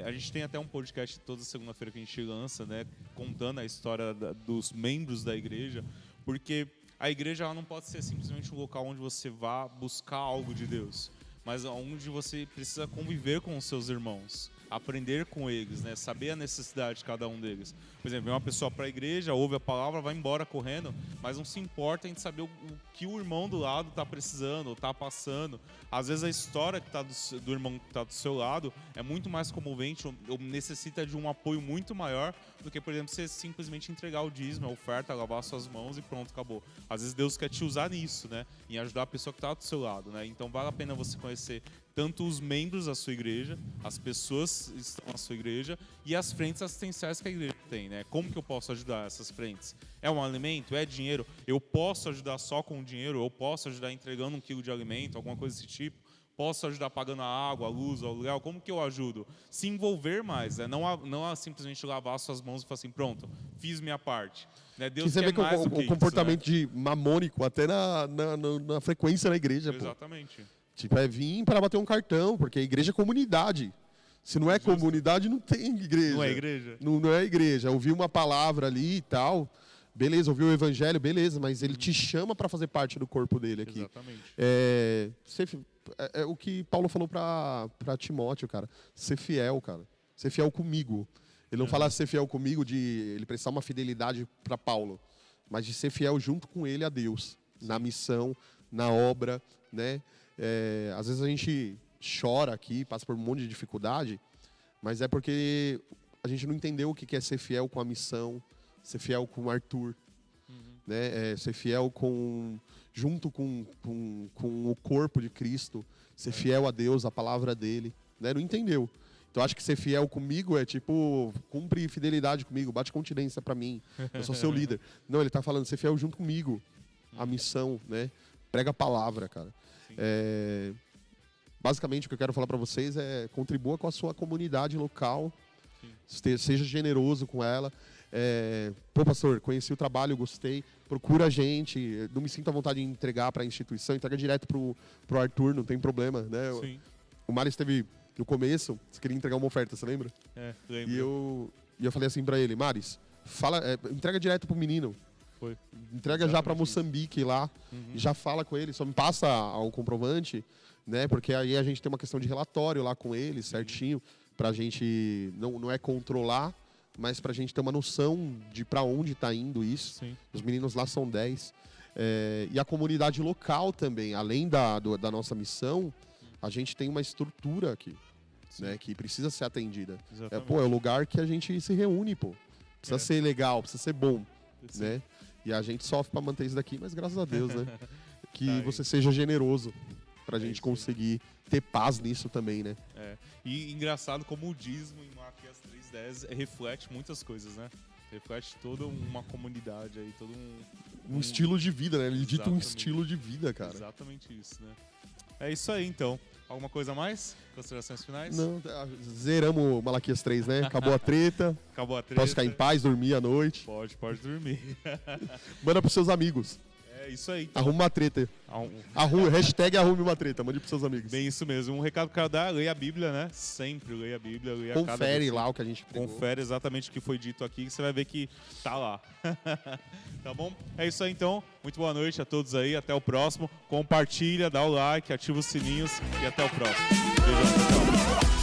a gente tem até um podcast toda segunda-feira que a gente lança, né, contando a história dos membros da igreja, porque a igreja ela não pode ser simplesmente um local onde você vá buscar algo de Deus, mas onde você precisa conviver com os seus irmãos, aprender com eles, né? Saber a necessidade de cada um deles. Por exemplo, vem uma pessoa para a igreja, ouve a palavra, vai embora correndo, mas não se importa em saber o que o irmão do lado está precisando ou está passando. Às vezes a história que tá do irmão que está do seu lado é muito mais comovente ou necessita de um apoio muito maior do que, por exemplo, você simplesmente entregar o dízimo, a oferta, lavar suas mãos e pronto, acabou. Às vezes Deus quer te usar nisso, né? Em ajudar a pessoa que está do seu lado, né? Então vale a pena você conhecer tanto os membros da sua igreja, as pessoas que estão na sua igreja e as frentes assistenciais que a igreja tem, né? Como que eu posso ajudar essas frentes? É um alimento? É dinheiro? Eu posso ajudar só com dinheiro? Eu posso ajudar entregando 1 quilo de alimento? Alguma coisa desse tipo? Posso ajudar pagando a água, a luz, o aluguel? Como que eu ajudo? Se envolver mais, né? Não simplesmente lavar suas mãos e falar assim, pronto, fiz minha parte. Né? Deus você quer vê que mais do que o comportamento isso, né? de mamônico até na frequência na igreja. Exatamente. Pô. Tipo, é vir para bater um cartão, porque a igreja é comunidade. Se não é comunidade, não tem igreja. Não é igreja. Não é igreja. Ouvir uma palavra ali e tal, beleza, ouviu o evangelho, beleza, mas ele te chama para fazer parte do corpo dele aqui. Exatamente. É o que Paulo falou para Timóteo, cara. Ser fiel, cara. Ser fiel comigo. Ele não fala ser fiel comigo de ele prestar uma fidelidade para Paulo, mas de ser fiel junto com ele a Deus, na missão, na obra, né? Às vezes a gente chora aqui, passa por um monte de dificuldade, mas é porque a gente não entendeu o que é ser fiel com a missão, ser fiel com o Arthur, né? Ser fiel junto com o corpo de Cristo, ser fiel a Deus, a palavra dele, né? Não entendeu. Então acho que ser fiel comigo é tipo, cumpre fidelidade comigo, bate continência para mim, eu sou seu líder. Não, ele tá falando ser fiel junto comigo, a missão, né? Prega a palavra, cara. Basicamente o que eu quero falar para vocês é contribua com a sua comunidade local, seja generoso com ela. Pô, pastor, conheci o trabalho, gostei, procura a gente, não me sinto à vontade de entregar para a instituição, entrega direto pro Arthur, não tem problema, né? Sim. O Mário esteve no começo, você queria entregar uma oferta, você lembra? Lembro. E eu falei assim para ele, Maris, entrega direto pro menino. Foi. Entrega já para Moçambique lá, e já fala com ele, só me passa o comprovante, né? Porque aí a gente tem uma questão de relatório lá com ele, certinho, pra gente não é controlar, mas pra gente ter uma noção de para onde tá indo isso. Sim. Os meninos lá são 10. E a comunidade local também, além da nossa missão, a gente tem uma estrutura aqui, né? Que precisa ser atendida. É o lugar que a gente se reúne, pô. Precisa ser legal, precisa ser bom, né? E a gente sofre para manter isso daqui, mas graças a Deus, né? Que você seja generoso pra gente conseguir ter paz nisso também, né? E engraçado como o dízimo em Malaquias 3:10 reflete muitas coisas, né? Reflete toda uma comunidade aí, todo um estilo de vida, né? Ele dita um Exatamente. estilo de vida, cara. Exatamente isso, né? É isso aí, então. Alguma coisa a mais? Considerações finais? Não, zeramos Malaquias 3, né? Acabou a treta. Acabou a treta. Posso ficar em paz, dormir à noite. Pode dormir. Manda pros seus amigos. É isso aí. Então. Arruma uma treta. Hashtag arrume uma treta. Mande pros seus amigos. Bem, isso mesmo. Um recado que eu quero dar, leia a Bíblia, né? Sempre leia a Bíblia. Leia Confere lá o que a gente pregou. Confere exatamente o que foi dito aqui, que você vai ver que tá lá. Tá bom? É isso aí, então. Muito boa noite a todos aí. Até o próximo. Compartilha, dá o like, ativa os sininhos e até o próximo. Beijão, tchau.